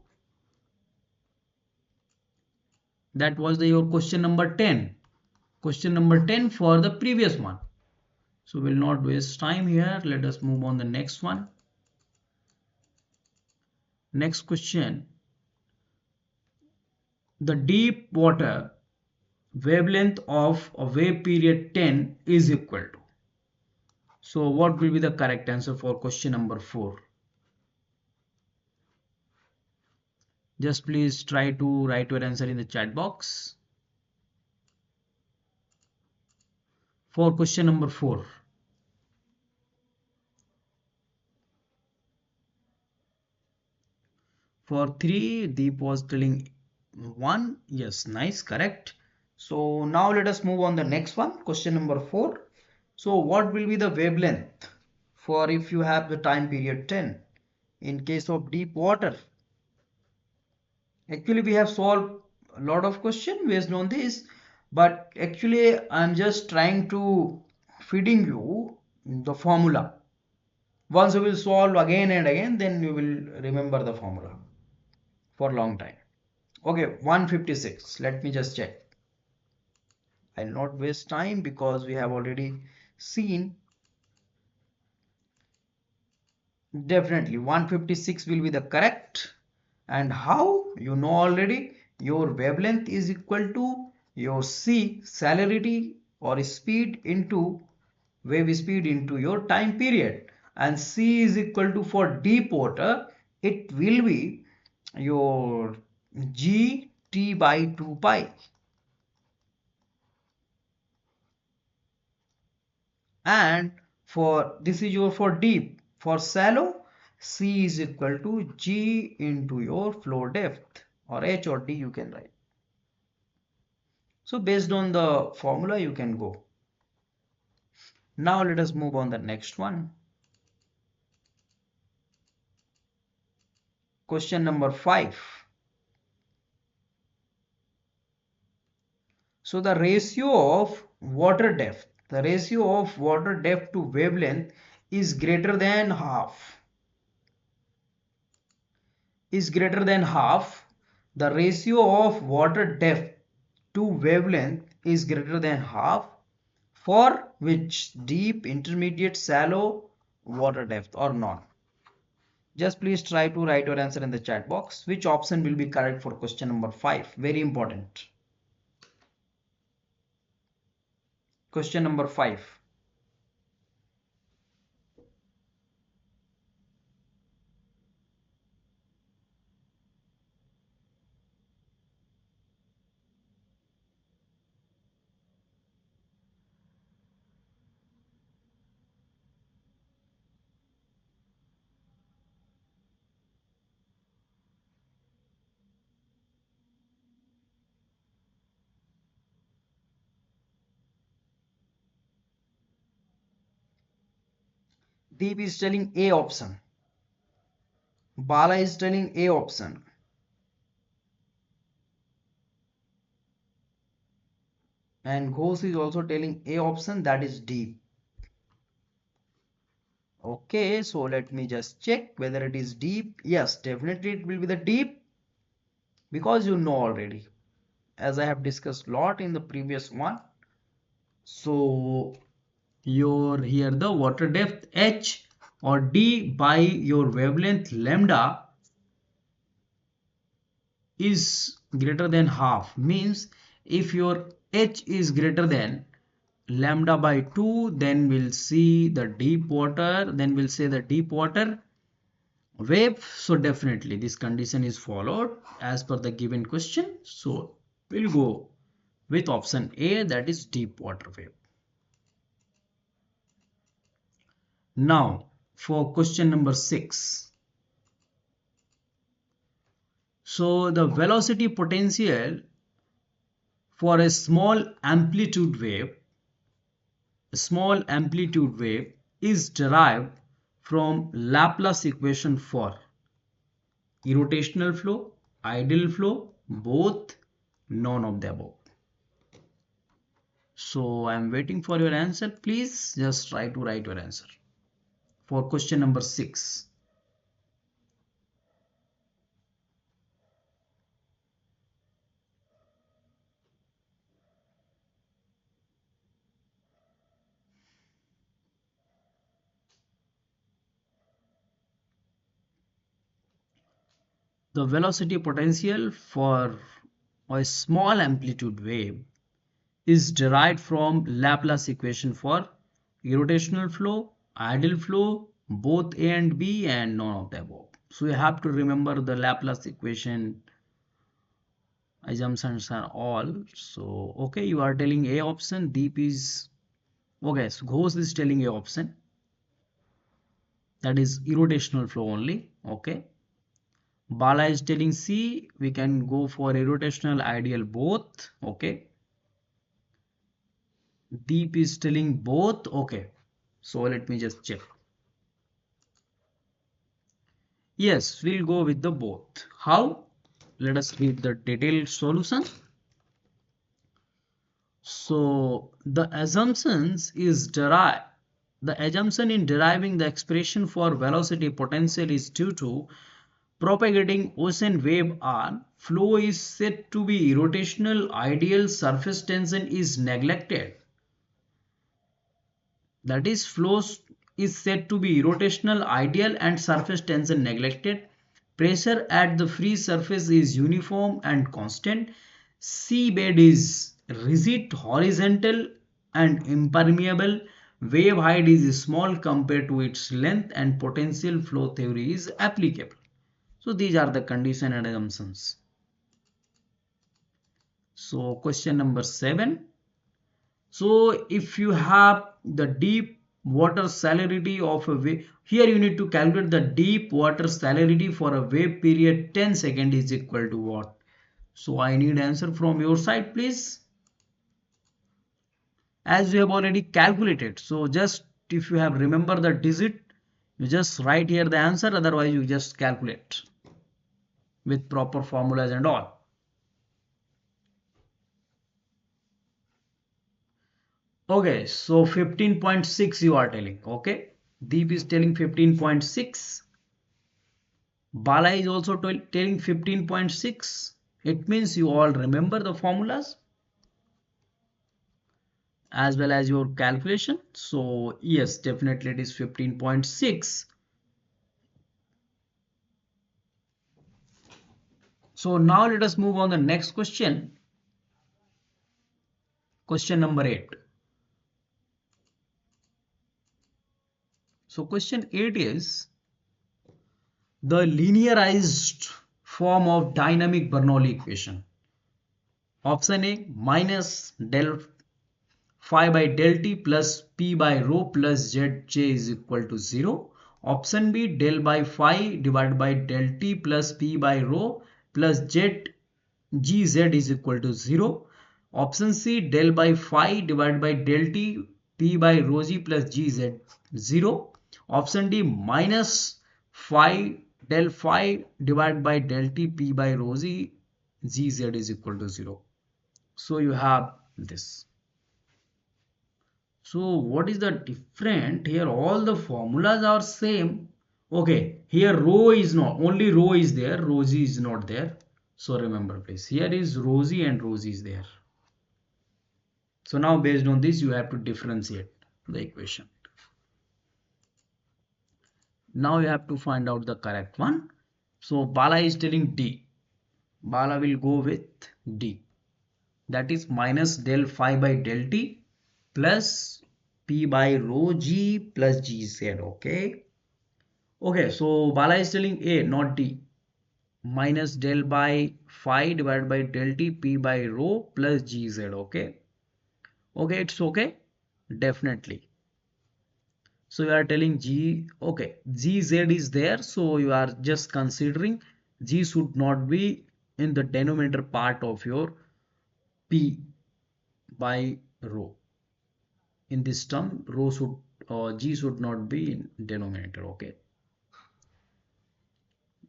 S1: that was your question number 10. Question number 10 for the previous one. So we'll not waste time here. Let us move on the next one. Next question. The deep water wavelength of a wave period 10 is equal to. So what will be the correct answer for question number 4? Just please try to write your answer in the chat box. For question number 4. For 3, Deep was telling 1. Yes, nice, correct. So now let us move on the next one. Question number 4. So what will be the wavelength for if you have the time period 10 in case of deep water? Actually, we have solved a lot of questions based on this, but actually I'm just trying to feeding you the formula. Once you will solve again and again, then you will remember the formula for a long time. Okay, 156. Let me just check. I'll not waste time because we have already seen. Definitely 156 will be the correct. And how? You know already, your wavelength is equal to your c celerity or speed into wave speed into your time period, and c is equal to, for deep water it will be your g t by 2 pi, and for this is your for deep. For shallow, c is equal to g into your flow depth, or h or d you can write. So based on the formula you can go. Now let us move on the next one. Question number 5. So the ratio of water depth, to wavelength is greater than half. The ratio of water depth to wavelength is greater than half for which? Deep, intermediate, shallow water depth or none. Just please try to write your answer in the chat box. Which option will be correct for question number 5? Very important. Question number 5. Deep is telling A option. Bala is telling A option. And Ghosh is also telling A option, that is deep. Okay, so let me just check whether it is deep. Yes, definitely it will be the deep, because you know already, as I have discussed a lot in the previous one. So your here the water depth h or d by your wavelength lambda is greater than half, means if your h is greater than lambda by 2, then we'll see the deep water, then we'll say the deep water wave. So definitely this condition is followed as per the given question. So we'll go with option A, that is deep water wave. Now for question number 6. So the velocity potential for a small amplitude wave is derived from Laplace equation for irrotational flow, ideal flow, both, none of the above. So I am waiting for your answer. Please just try to write your answer for question number 6. The velocity potential for a small amplitude wave is derived from Laplace equation for irrotational flow, ideal flow, both A and B, and none of the above. So you have to remember the Laplace equation assumptions are all. So okay, you are telling A option, deep is okay, so Ghosh is telling A option, that is irrotational flow only. Okay, Bala is telling C, we can go for irrotational, ideal, both. Okay, deep is telling both. Okay, so let me just check. Yes, we'll go with the both. How? Let us read the detailed solution. So the assumption in deriving the expression for velocity potential is due to propagating ocean wave R. Flow is said to be irrotational, ideal, surface tension is neglected. That is, flows is said to be rotational, ideal, and surface tension neglected. Pressure at the free surface is uniform and constant. Seabed is rigid, horizontal, and impermeable. Wave height is small compared to its length, and potential flow theory is applicable. So these are the condition and assumptions. So question number 7. So if you have the deep water salinity of a wave, here you need to calculate the deep water salinity for a wave period 10 seconds is equal to what? So I need answer from your side, please. As we have already calculated, so just if you have remember the digit, you just write here the answer, otherwise you just calculate with proper formulas and all. Okay, so 15.6 you are telling. Okay, Deep is telling 15.6. Bala is also telling 15.6. It means you all remember the formulas as well as your calculation. So yes, definitely it is 15.6. So now let us move on the next question. Question number 8. So question 8 is the linearized form of dynamic Bernoulli equation. Option A, minus del phi by del t plus p by rho plus zj is equal to 0. Option B, del by phi divided by del t plus p by rho plus gz is equal to 0. Option C, del by phi divided by del t p by rho g plus gz 0. Option D, minus phi del phi divided by del t p by rho g gz is equal to 0. So you have this. So what is the different here? All the formulas are same. Okay, here rho is not, only rho is there, rho g is not there. So remember please, here is rho g and rho g is there. So now based on this you have to differentiate the equation. Now you have to find out the correct one. So Bala is telling D. Bala will go with D. That is minus del phi by del t plus p by rho g plus gz. Okay. Okay, so Bala is telling A, not D. Minus del by phi divided by del t p by rho plus gz. Okay. Okay, it's okay. Definitely. So you are telling G, okay, gz is there. So you are just considering G should not be in the denominator part of your p by rho. In this term, rho should G should not be in denominator. Okay,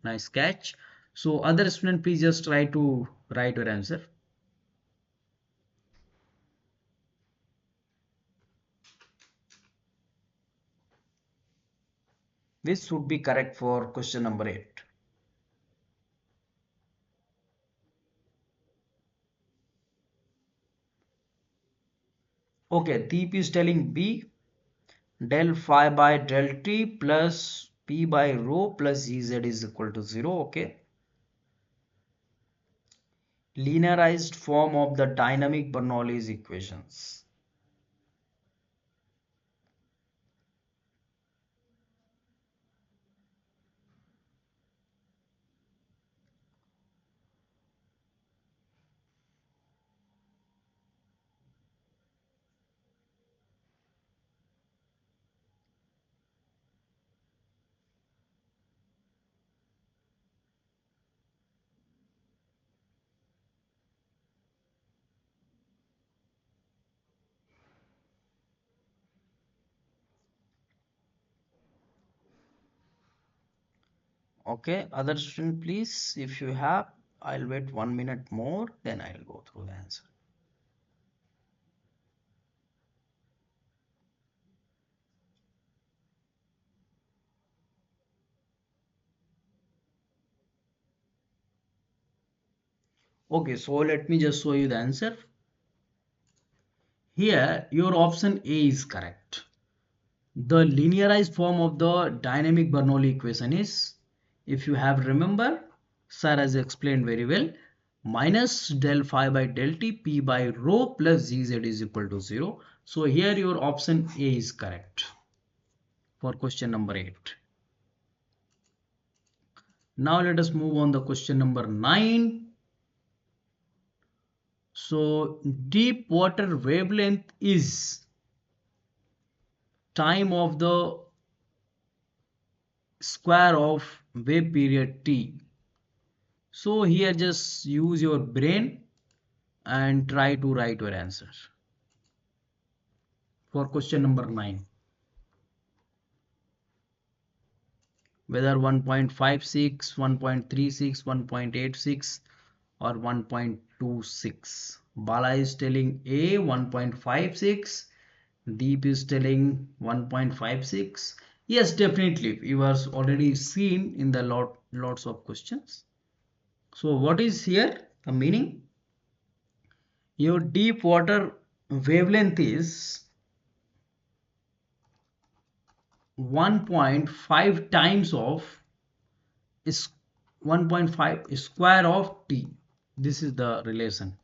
S1: nice catch. So other student, please just try to write your answer. This should be correct for question number 8. Okay, Deep is telling B del phi by del t plus P by rho plus Gz is equal to 0. Okay. Linearized form of the dynamic Bernoulli's equations. Okay, other student, please, if you have, I'll wait 1 minute more, then I'll go through the answer. Okay, so let me just show you the answer. Here, your option A is correct. The linearized form of the dynamic Bernoulli equation is, if you have remember, sir has explained very well, minus del phi by del t P by rho plus Gz is equal to 0. So here your option A is correct for question number 8. Now let us move on to question number 9. So deep water wavelength is time of the square of wave period t. So here just use your brain and try to write your answer for question number 9. Whether 1.56, 1.36, 1.86 or 1.26. Bala is telling A 1.56, Deep is telling 1.56. Yes, definitely. You have already seen in the lots of questions. So what is here the meaning? Your deep water wavelength is 1.5 times of is 1.5 square of t. This is the relation.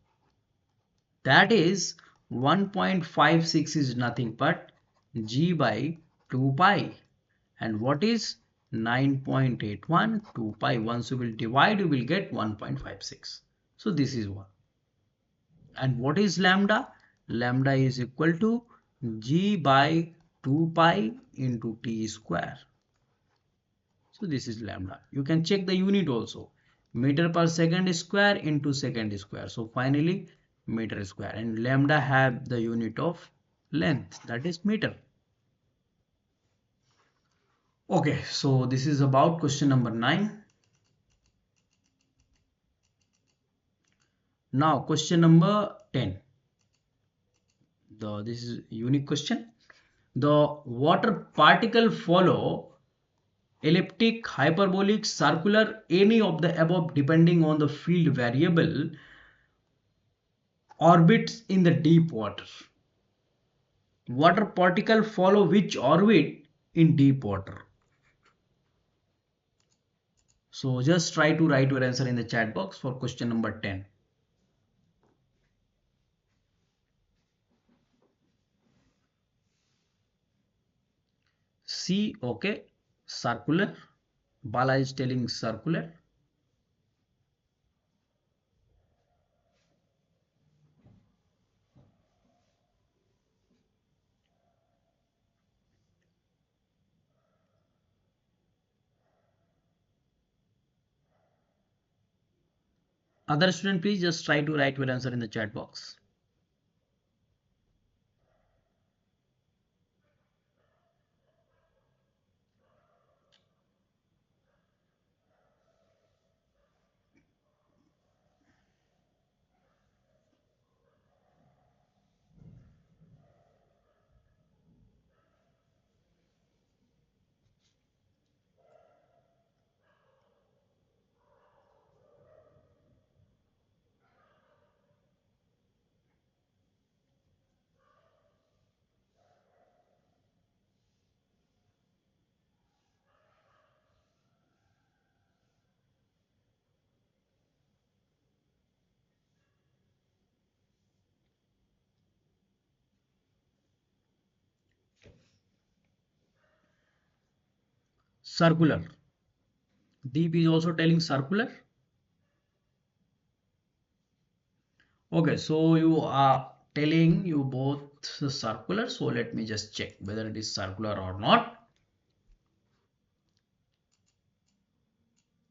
S1: That is 1.56 is nothing but g by 2 pi. And what is 9.81? 2 pi. Once you will divide, you will get 1.56. So this is one. And what is lambda? Lambda is equal to g by 2 pi into t square. So this is lambda. You can check the unit also. Meter per second square into second square. So finally meter square, and lambda have the unit of length, that is meter. Okay, so this is about question number 9. Now question number 10. This is unique question. The water particle follow elliptic, hyperbolic, circular, any of the above depending on the field variable orbits in the deep water. Water particle follow which orbit in deep water? So just try to write your answer in the chat box for question number 10. C, okay, circular. Bala is telling circular. Other student, please just try to write your answer in the chat box. circular. Deep is also telling circular. Okay, so you are telling you both circular. So let me just check whether it is circular or not.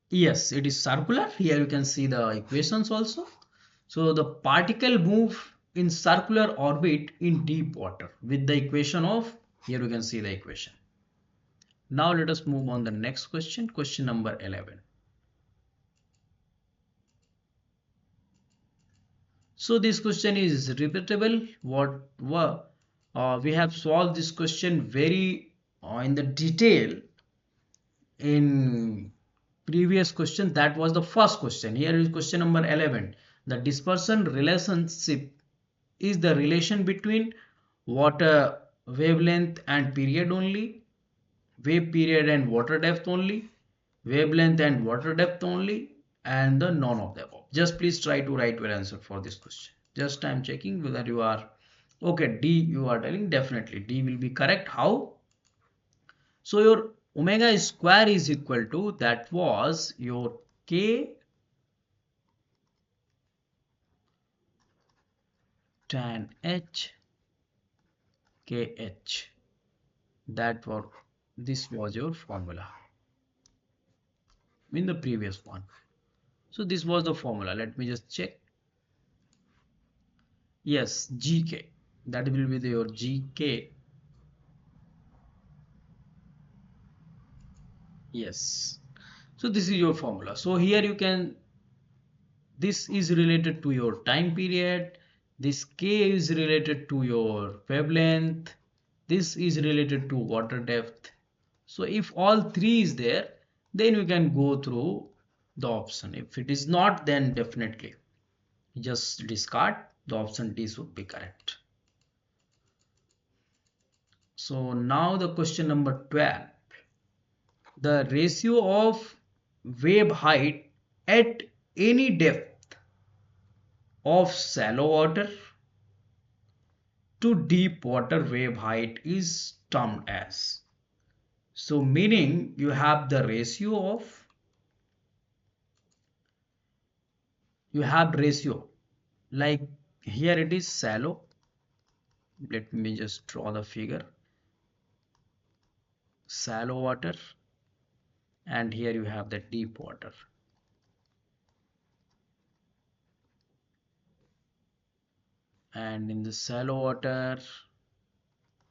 S1: Yes, it is circular. Here you can see the equations also. So the particle move in circular orbit in deep water with the equation of, here you can see the equation. Now let us move on the next question, question number 11. So this question is repeatable. We have solved this question very in the detail in previous question. That was the first question. Here is question number 11. The dispersion relationship is the relation between water wavelength and period only, wave period and water depth only, wavelength and water depth only, and the none of the above. Just please try to write your answer for this question. Just I am checking whether you are okay. D you are telling, definitely D will be correct. How? So your omega square is equal to, that was your K tan H KH. That was, this was your formula in the previous one. So this was the formula. Let me just check. Yes, GK. That will be your GK. Yes. So this is your formula. So here you can, this is related to your time period. This K is related to your wavelength. This is related to water depth. So if all three is there, then you can go through the option. If it is not, then definitely just discard. The option D should be correct. So now the question number 12. The ratio of wave height at any depth of shallow water to deep water wave height is termed as. So meaning you have the ratio of, you have ratio, like here it is shallow. Let me just draw the figure. Shallow water, and here you have the deep water. And in the shallow water,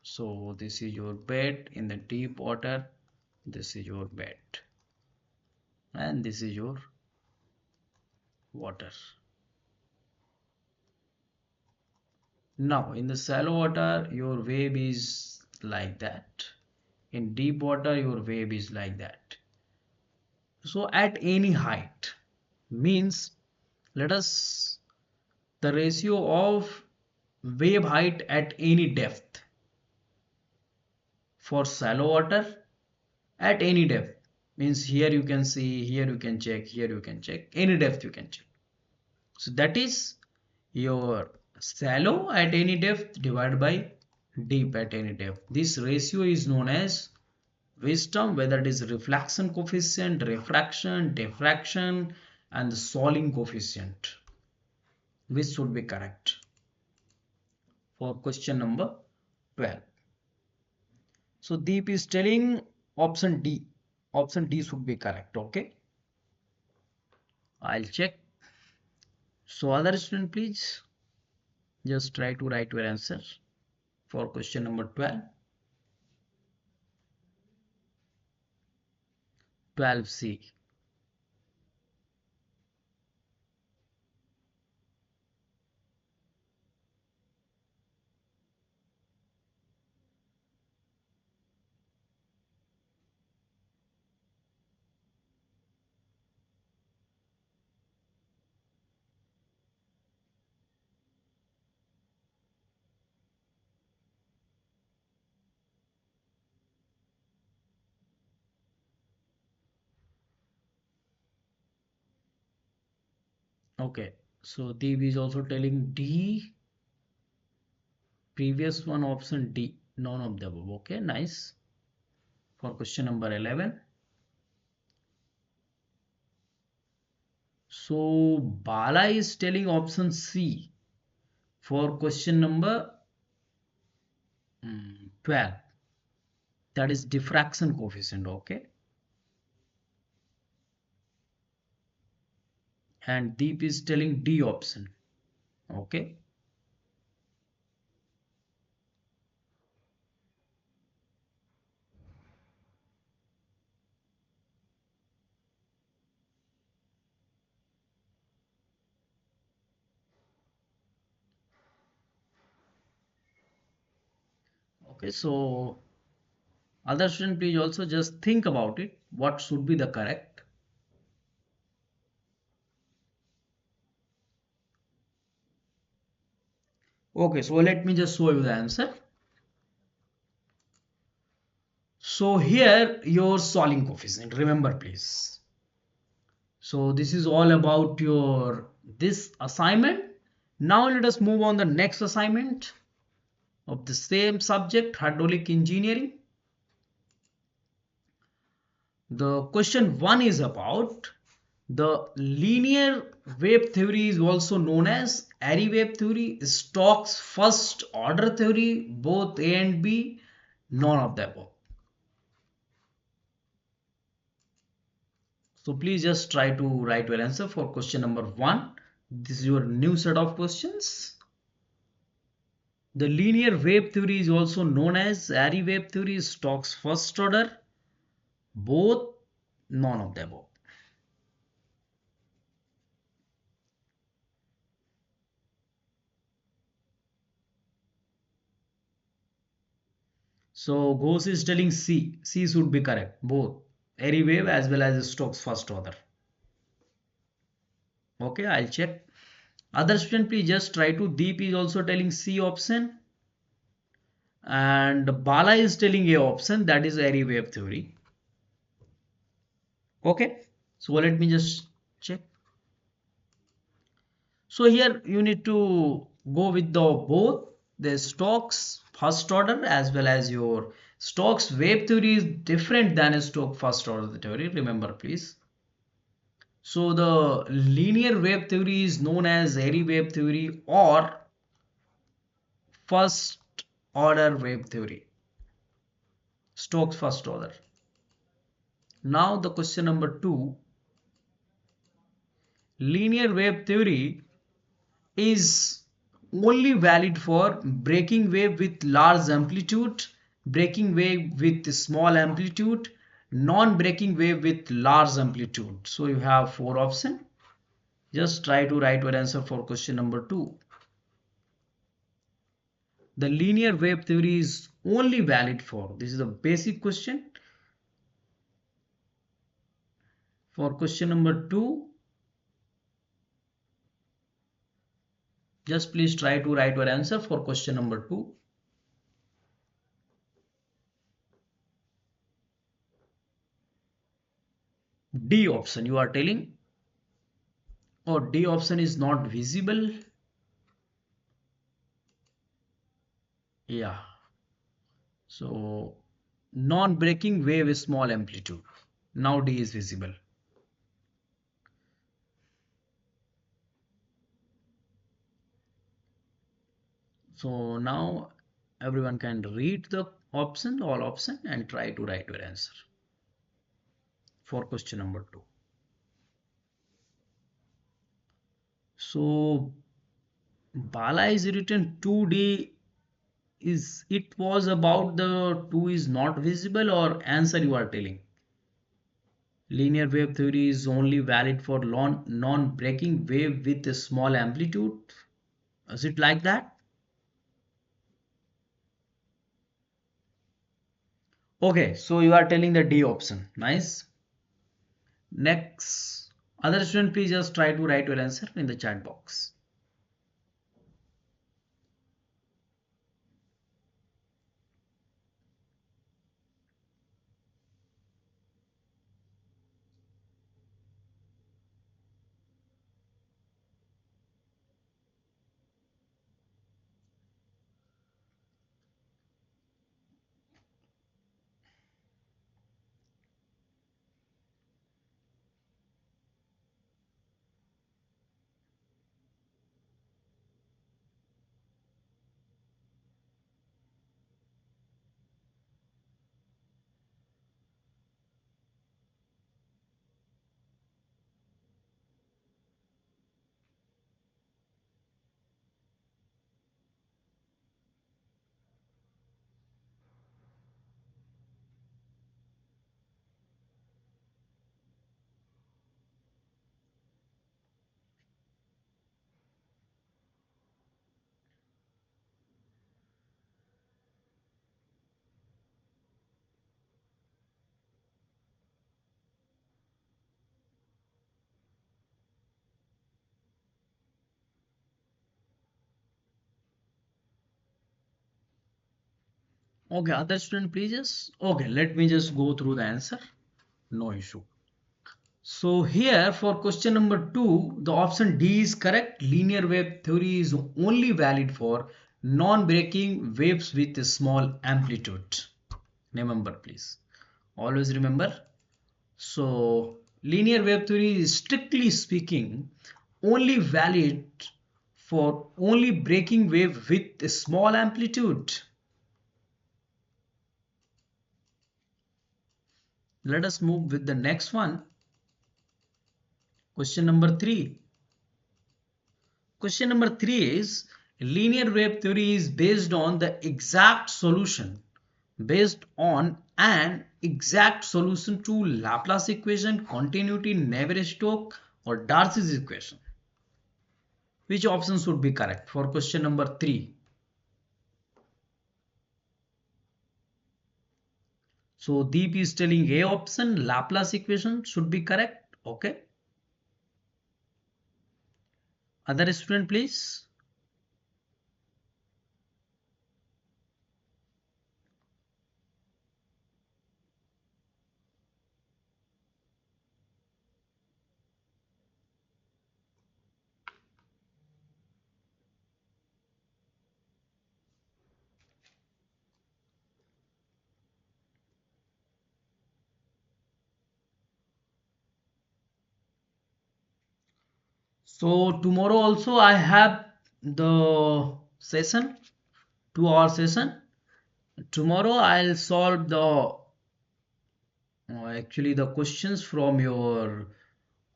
S1: so this is your bed. In the deep water, this is your bed, and this is your water. Now in the shallow water, your wave is like that. In deep water, your wave is like that. So at any height means, let us, the ratio of wave height at any depth for shallow water at any depth means, here you can see, here you can check, here you can check, any depth you can check. So that is your shallow at any depth divided by deep at any depth. This ratio is known as wisdom, whether it is reflection coefficient, refraction, diffraction, and the Solling coefficient, which should be correct for question number 12. So Deep is telling option D. Option D should be correct. Okay, I'll check. So other student, please just try to write your answer for question number 12. 12C. Okay, so Deep is also telling D. Previous one option D, none of the above. Okay, nice. For question number 11. So Bala is telling option C for question number 12. That is diffraction coefficient, okay? And Deep is telling D option, okay? Okay, so other student, please also just think about it. What should be the correct? Okay, so let me just show you the answer. So here your solving coefficient, remember please. So this is all about your this assignment. Now let us move on the next assignment of the same subject, hydraulic engineering. The question 1 is about the linear wave theory is also known as Airy wave theory, Stokes first order theory, both A and B, none of the above. So please just try to write your answer for question number 1. This is your new set of questions. The linear wave theory is also known as Airy wave theory, Stokes first order, both, none of the above. So Ghosh is telling C. C should be correct, both Airy wave as well as Stokes first order. Okay, I'll check. Other student, please just try to. Deep is also telling C option, and Bala is telling A option, that is Airy wave theory. Okay, so let me just check. So here you need to go with the both the Stokes first order as well as your Stokes wave theory is different than a Stokes first order theory. Remember, please. So the linear wave theory is known as Airy wave theory or first order wave theory. Stokes first order. Now the question number 2. Linear wave theory is only valid for breaking wave with large amplitude, breaking wave with small amplitude, non-breaking wave with large amplitude. So you have 4 options. Just try to write your answer for question number 2. The linear wave theory is only valid for, this is a basic question. For question number 2, just please try to write your answer for question number 2. D option you are telling, or D option is not visible. Yeah, so non-breaking wave is small amplitude. Now D is visible. So now everyone can read the option, all option, and try to write your answer for question number 2. So Bala is written 2D, is it was about the 2 is not visible, or answer you are telling? Linear wave theory is only valid for non-breaking wave with a small amplitude. Is it like that? Okay, so you are telling the D option. Nice. Next, other student, please just try to write your answer in the chat box. Okay, other student please just, okay, let me just go through the answer. No issue. So here for question number 2, the option D is correct. Linear wave theory is only valid for non-breaking waves with a small amplitude. Remember please. Always remember. So linear wave theory is strictly speaking only valid for only breaking wave with a small amplitude. Let us move with the next one. Question number 3. Question number 3 is linear wave theory is based on the exact solution, based on an exact solution to Laplace equation, continuity, Navier-Stokes or Darcy's equation. Which options would be correct for question number 3? So Deep is telling A option, Laplace equation should be correct. Okay. Other student please. So tomorrow also I have the session, 2 hour session. Tomorrow I'll solve the actually the questions from your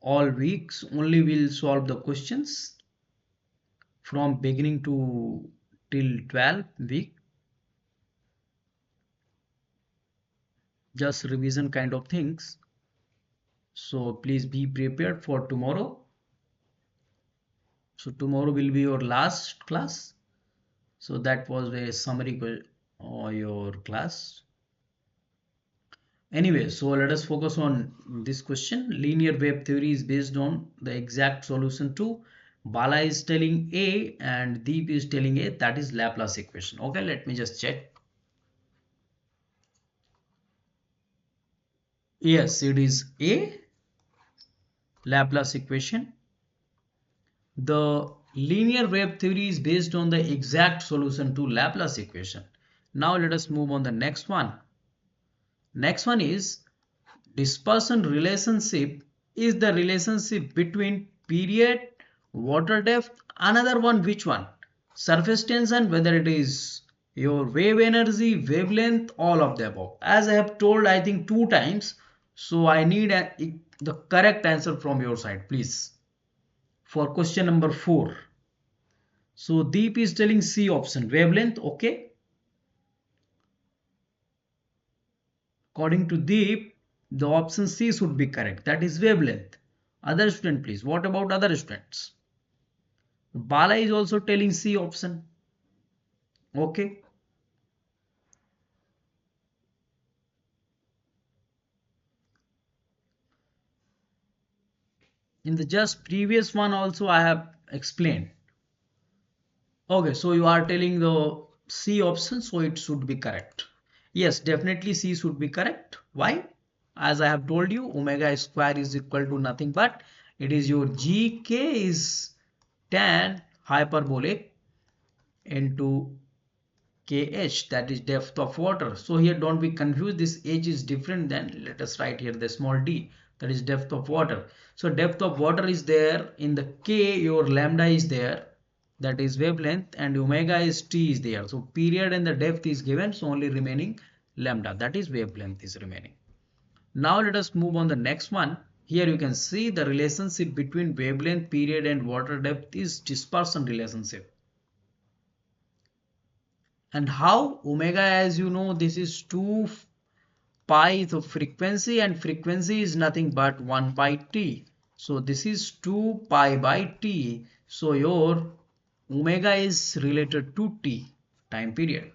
S1: all weeks. Only will solve the questions from beginning to till 12 week. Just revision kind of things. So please be prepared for tomorrow. So tomorrow will be your last class. So that was a summary your class. Anyway, so let us focus on this question. Linear wave theory is based on the exact solution to Bala is telling A and Deep is telling A, that is Laplace equation. Okay, let me just check. Yes, it is A, Laplace equation. The linear wave theory is based on the exact solution to Laplace equation. Now let us move on the next one. Next one is dispersion relationship is the relationship between period, water depth, another one which one? Surface tension, whether it is your wave energy, wavelength, all of the above. As I have told I think 2 times, so I need the correct answer from your side please. For question number 4. So Deep is telling C option, wavelength, okay. According to Deep, the option C should be correct. That is wavelength. Other student, please. What about other students? Bala is also telling C option. Okay. In the just previous one also I have explained. Okay, so you are telling the C option, so it should be correct. Yes, definitely C should be correct. Why? As I have told you, omega square is equal to nothing but it is your GK is tan hyperbolic into KH, that is depth of water. So here don't be confused, this H is different than, let us write here the small d, that is depth of water. So depth of water is there, in the K your lambda is there, that is wavelength, and omega is T is there. So period and the depth is given, so only remaining lambda, that is wavelength is remaining. Now let us move on the next one. Here you can see the relationship between wavelength, period and water depth is dispersion relationship. And how? Omega, as you know, this is 2 pi, so frequency, and frequency is nothing but 1 by t. So this is 2 pi by t. So your omega is related to t, time period.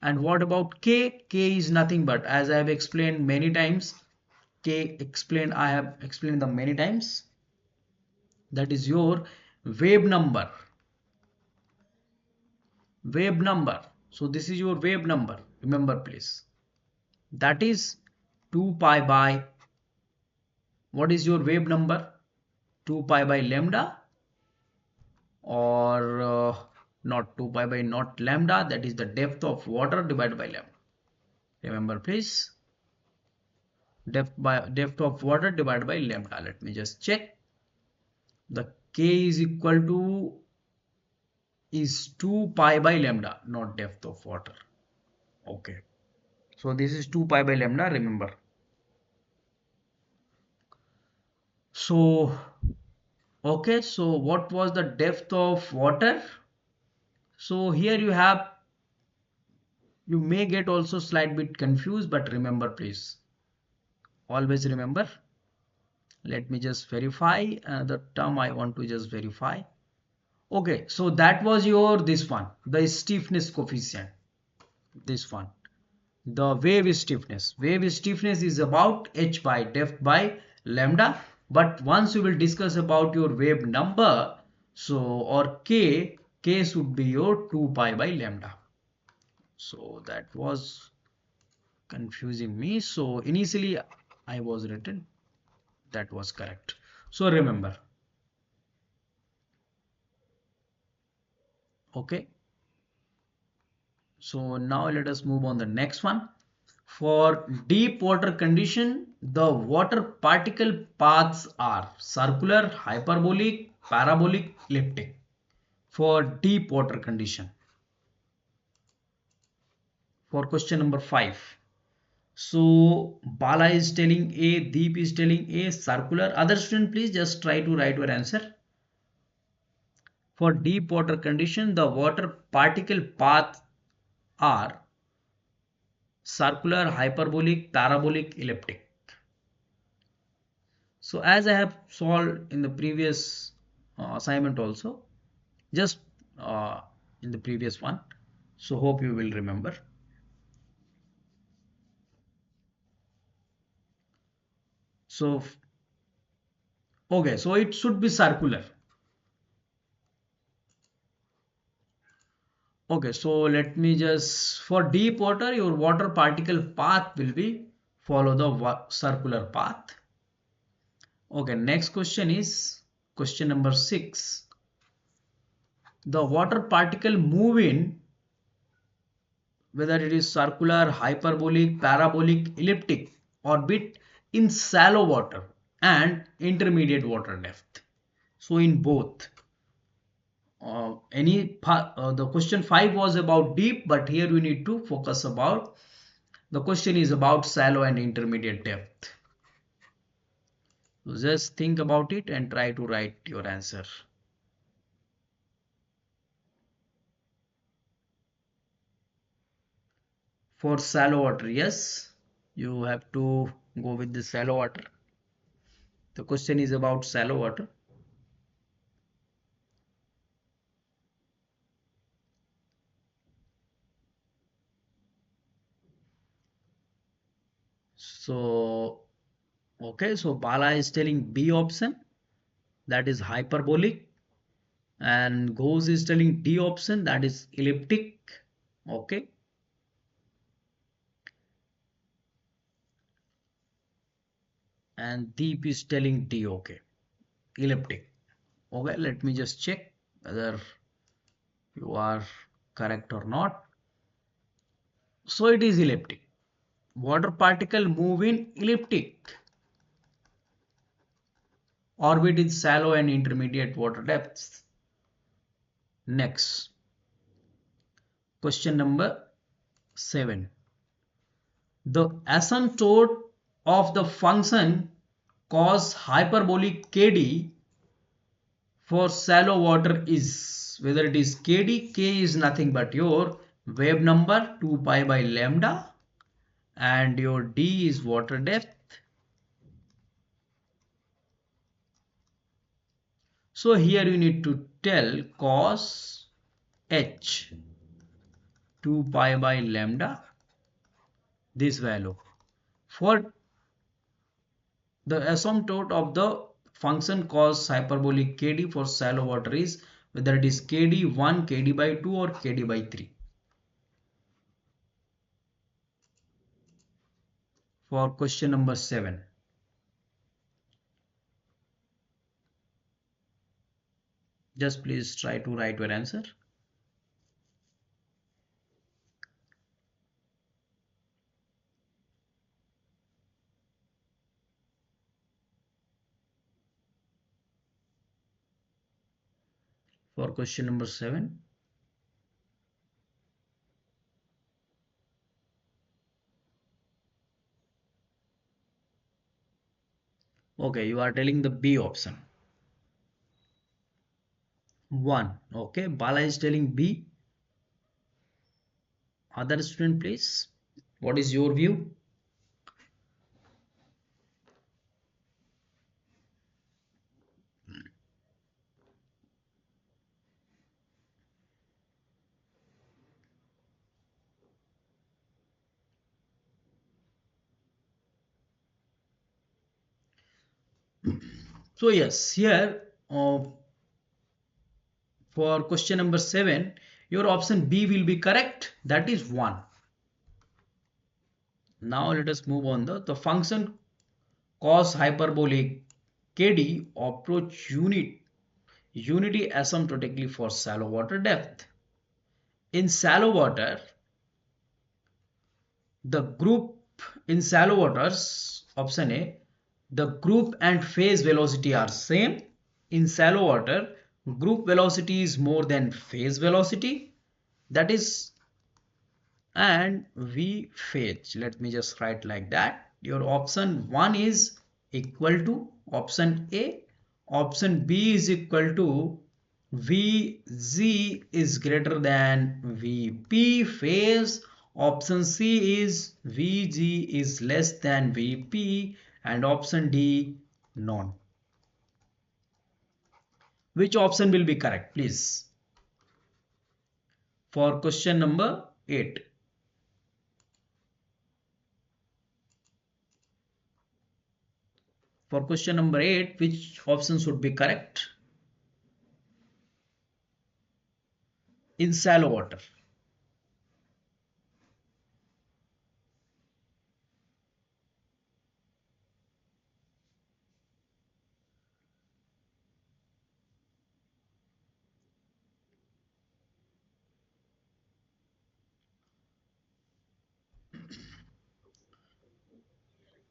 S1: And what about k? K is nothing but, as I have explained many times, I have explained them many times. That is your wave number. Wave number. So this is your wave number, remember please. That is 2 pi by, what is your wave number? 2 pi by lambda, or not 2 pi by not lambda, that is the depth of water divided by lambda. Remember please, depth of water divided by lambda. Let me just check. The K is equal to is 2 pi by lambda, not depth of water. Okay, so this is 2 pi by lambda, remember. So okay, so what was the depth of water? So here you may get also slight bit confused, but remember please, always remember. Let me just verify the term I want to just verify. Okay, so that was your this one, the stiffness coefficient. This one, the wave stiffness. Wave stiffness is about h by depth by lambda. But once we will discuss about your wave number, so or k should be your 2 pi by lambda. So that was confusing me. So initially I was written, that was correct. So remember. Okay. So now let us move on the next one. For deep water condition, the water particle paths are circular, hyperbolic, parabolic, elliptic. For deep water condition. For question number 5. So Bala is telling A, Deep is telling A, circular. Other student, please just try to write your answer. For deep water condition, the water particle paths are circular, hyperbolic, parabolic, elliptic. So as I have solved in the previous assignment also, just in the previous one, so hope you will remember. So okay, so it should be circular. Okay, so let me just, for deep water, your water particle path will be follow the circular path. Okay, next question is question number 6. The water particle move in, whether it is circular, hyperbolic, parabolic, elliptic, orbit in shallow water and intermediate water depth. So in both. The question 5 was about deep, but here we need to focus about, the question is about shallow and intermediate depth. So just think about it and try to write your answer. For shallow water, yes, you have to go with the shallow water. The question is about shallow water. So okay, so Bala is telling B option, that is hyperbolic, and Ghosh is telling D option, that is elliptic. Okay, and Deep is telling D. Okay, elliptic. Okay, let me just check whether you are correct or not. So it is elliptic. Water particle move in elliptic orbit in shallow and intermediate water depths. Next, question number 7. The asymptote of the function cos hyperbolic kd for shallow water is, whether it is kd, k is nothing but your wave number 2 pi by lambda, and your d is water depth. So here you need to tell cos h 2 pi by lambda, this value. For the asymptote of the function cos hyperbolic kd for shallow water is, whether it is kd1, kd by 2 or kd by 3. for question number 7. Just please try to write your answer. For question number 7. Okay, you are telling the B option. 1. Okay, Bala is telling B. Other student, please. What is your view? So yes, here for question number 7, your option B will be correct. That is 1. Now let us move on. The function cos hyperbolic KD approach unity asymptotically for shallow water depth. In shallow water, the group in shallow waters, option A, the group and phase velocity are same. In shallow water, group velocity is more than phase velocity. That is, and V phase. Let me just write like that. Your option 1 is equal to option A. Option B is equal to VG is greater than VP phase. Option C is VG is less than VP, and option D none. Which option will be correct, please? For question number 8. For question number 8, which option should be correct? In shallow water.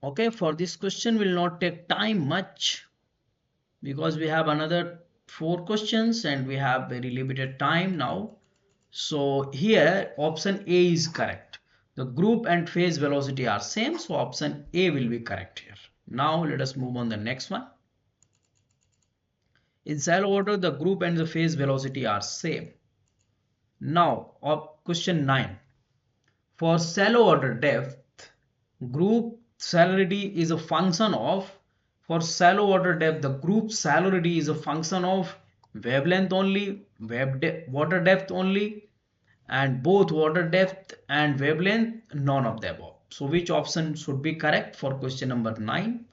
S1: Okay, for this question will not take time much because we have another 4 questions and we have very limited time now. So here option A is correct. The group and phase velocity are same, so option A will be correct here. Now let us move on the next one. In shallow water, the group and the phase velocity are same. Now question 9. For shallow water depth, group salinity is a function of, for shallow water depth, the group salinity is a function of wavelength only, water depth only, and both water depth and wavelength, none of the above. So which option should be correct for question number 9?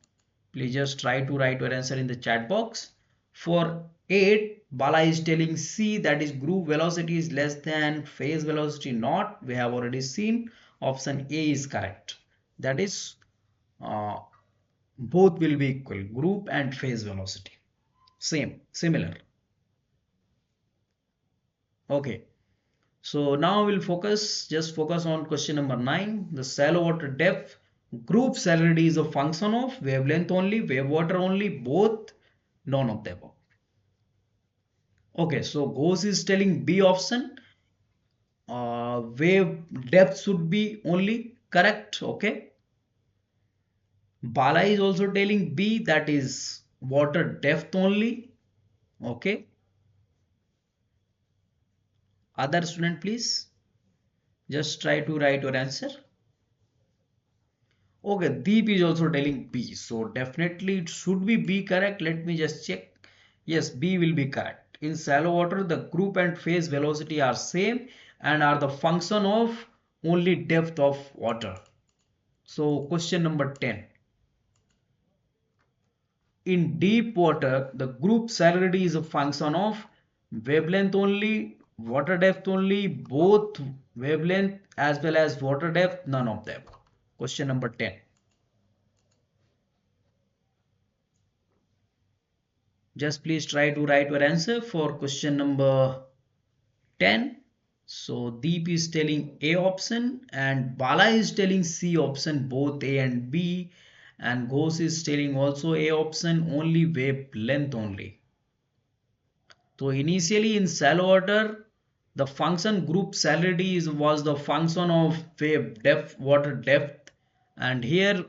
S1: Please just try to write your answer in the chat box. For 8, Bala is telling C, that is group velocity is less than phase velocity not. We have already seen option A is correct. That is both will be equal, group and phase velocity. Similar. Okay. So now we'll just focus on question number 9. The shallow water depth group salinity is a function of wavelength only, wave water only, both, none of the above. Okay, so Ghosh is telling B option. Wave depth should be only correct. Okay. Bala is also telling B, that is water depth only. Okay. Other student, please just try to write your answer. Okay, Deep is also telling B, so definitely it should be B correct. Let me just check. Yes, B will be correct. In shallow water, the group and phase velocity are same and are the function of only depth of water. So question number 10. In deep water, the group salinity is a function of wavelength only, water depth only, both wavelength as well as water depth, none of them. Question number 10. Just please try to write your answer for question number 10. So Deep is telling A option and Bala is telling C option, both A and B, and Ghosh is telling also A option, only wavelength only. So initially in shallow water, the function group salinity was the function of wave depth, water depth, and here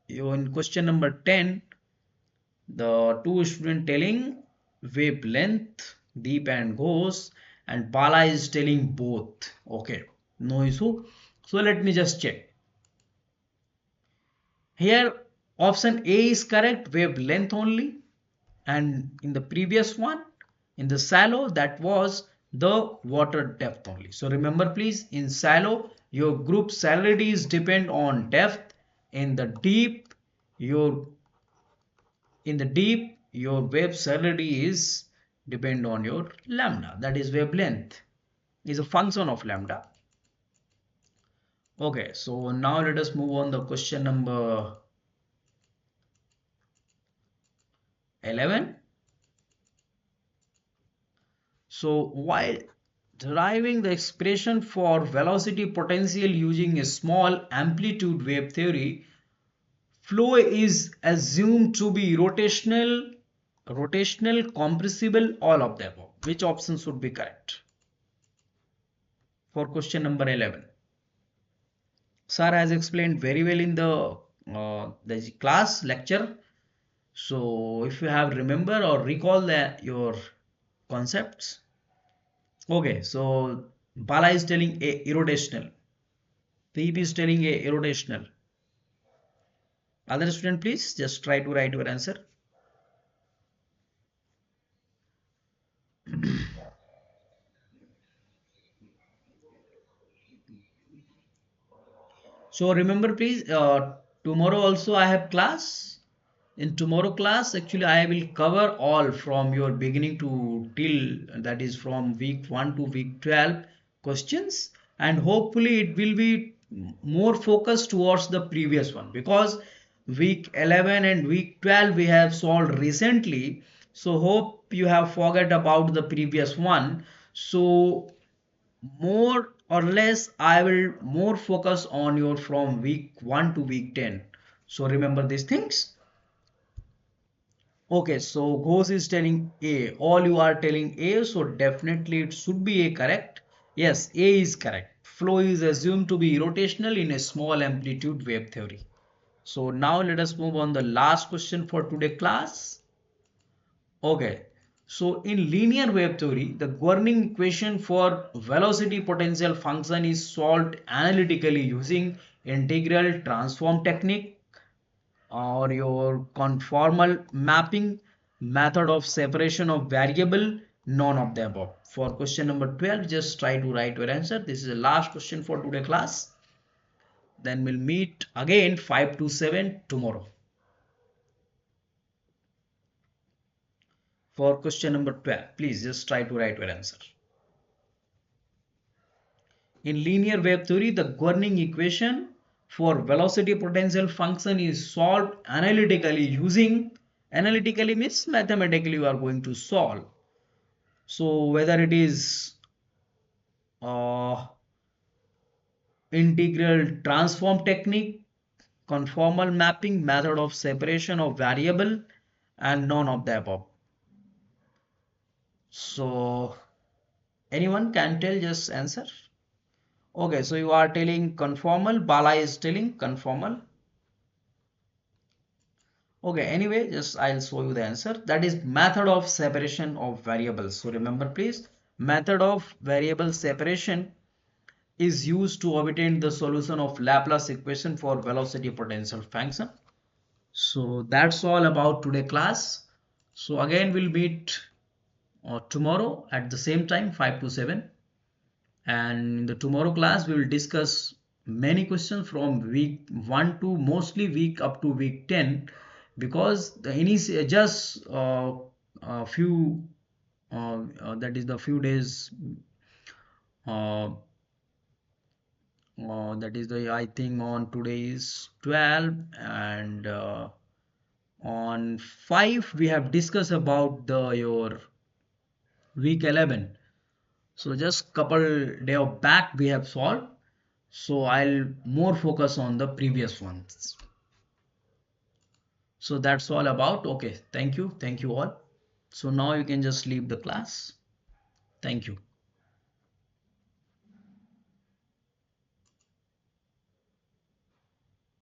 S1: in question number 10, the two students telling wavelength, Deep and Ghosh, and Bala is telling both. Okay, no issue. So let me just check. Here option A is correct, wavelength only, and in the previous one, in the shallow, that was the water depth only. So remember please, in shallow your group salarities depend on depth. In the deep, your your wave salinity is depend on your lambda, that is wavelength is a function of lambda. Okay, so now let us move on the question number 11. So while deriving the expression for velocity potential using a small amplitude wave theory, flow is assumed to be rotational, compressible, all of the above. Which option should be correct for question number 11? Sir has explained very well in the class lecture. So if you have remember or recall your concepts. Okay, so Bala is telling a irrotational. Deep is telling a irrotational. Other student, please just try to write your answer. So remember, please, tomorrow also I have class. In tomorrow class, actually, I will cover all from your beginning to till, that is from week 1 to week 12 questions, and hopefully it will be more focused towards the previous one, because week 11 and week 12 we have solved recently. So hope you have forgot about the previous one. So more or less I will more focus on your from week 1 to week 10. So remember these things. Okay, so Ghosh is telling A. All you are telling A, so definitely it should be A correct. Yes, A is correct. Flow is assumed to be rotational in a small amplitude wave theory. So now let us move on the last question for today class. Okay, so in linear wave theory, the governing equation for velocity potential function is solved analytically using integral transform technique or your conformal mapping, method of separation of variable, none of the above. For question number 12, just try to write your answer. This is the last question for today class. Then we'll meet again 5 to 7 tomorrow for question number 12. Please just try to write your answer. In linear wave theory, the governing equation for velocity potential function is solved analytically using, analytically means mathematically you are going to solve. So whether it is uh, integral transform technique, conformal mapping, method of separation of variable, and none of the above. So anyone can tell, just answer. Okay, so you are telling conformal, Bala is telling conformal. Okay, anyway, just I'll show you the answer. That is method of separation of variables. So remember please, method of variable separation is used to obtain the solution of Laplace equation for velocity potential function. So that's all about today class. So again we'll meet tomorrow at the same time 5 to 7, and in the tomorrow class we will discuss many questions from week 1 to mostly week up to week 10, because the initial just a few that is the few days uh, that is the I think on today is 12 and On 5 we have discussed about the your week 11. So just couple day of back we have solved. So I'll more focus on the previous ones. So that's all about. Okay, thank you all. So now you can just leave the class. Thank you.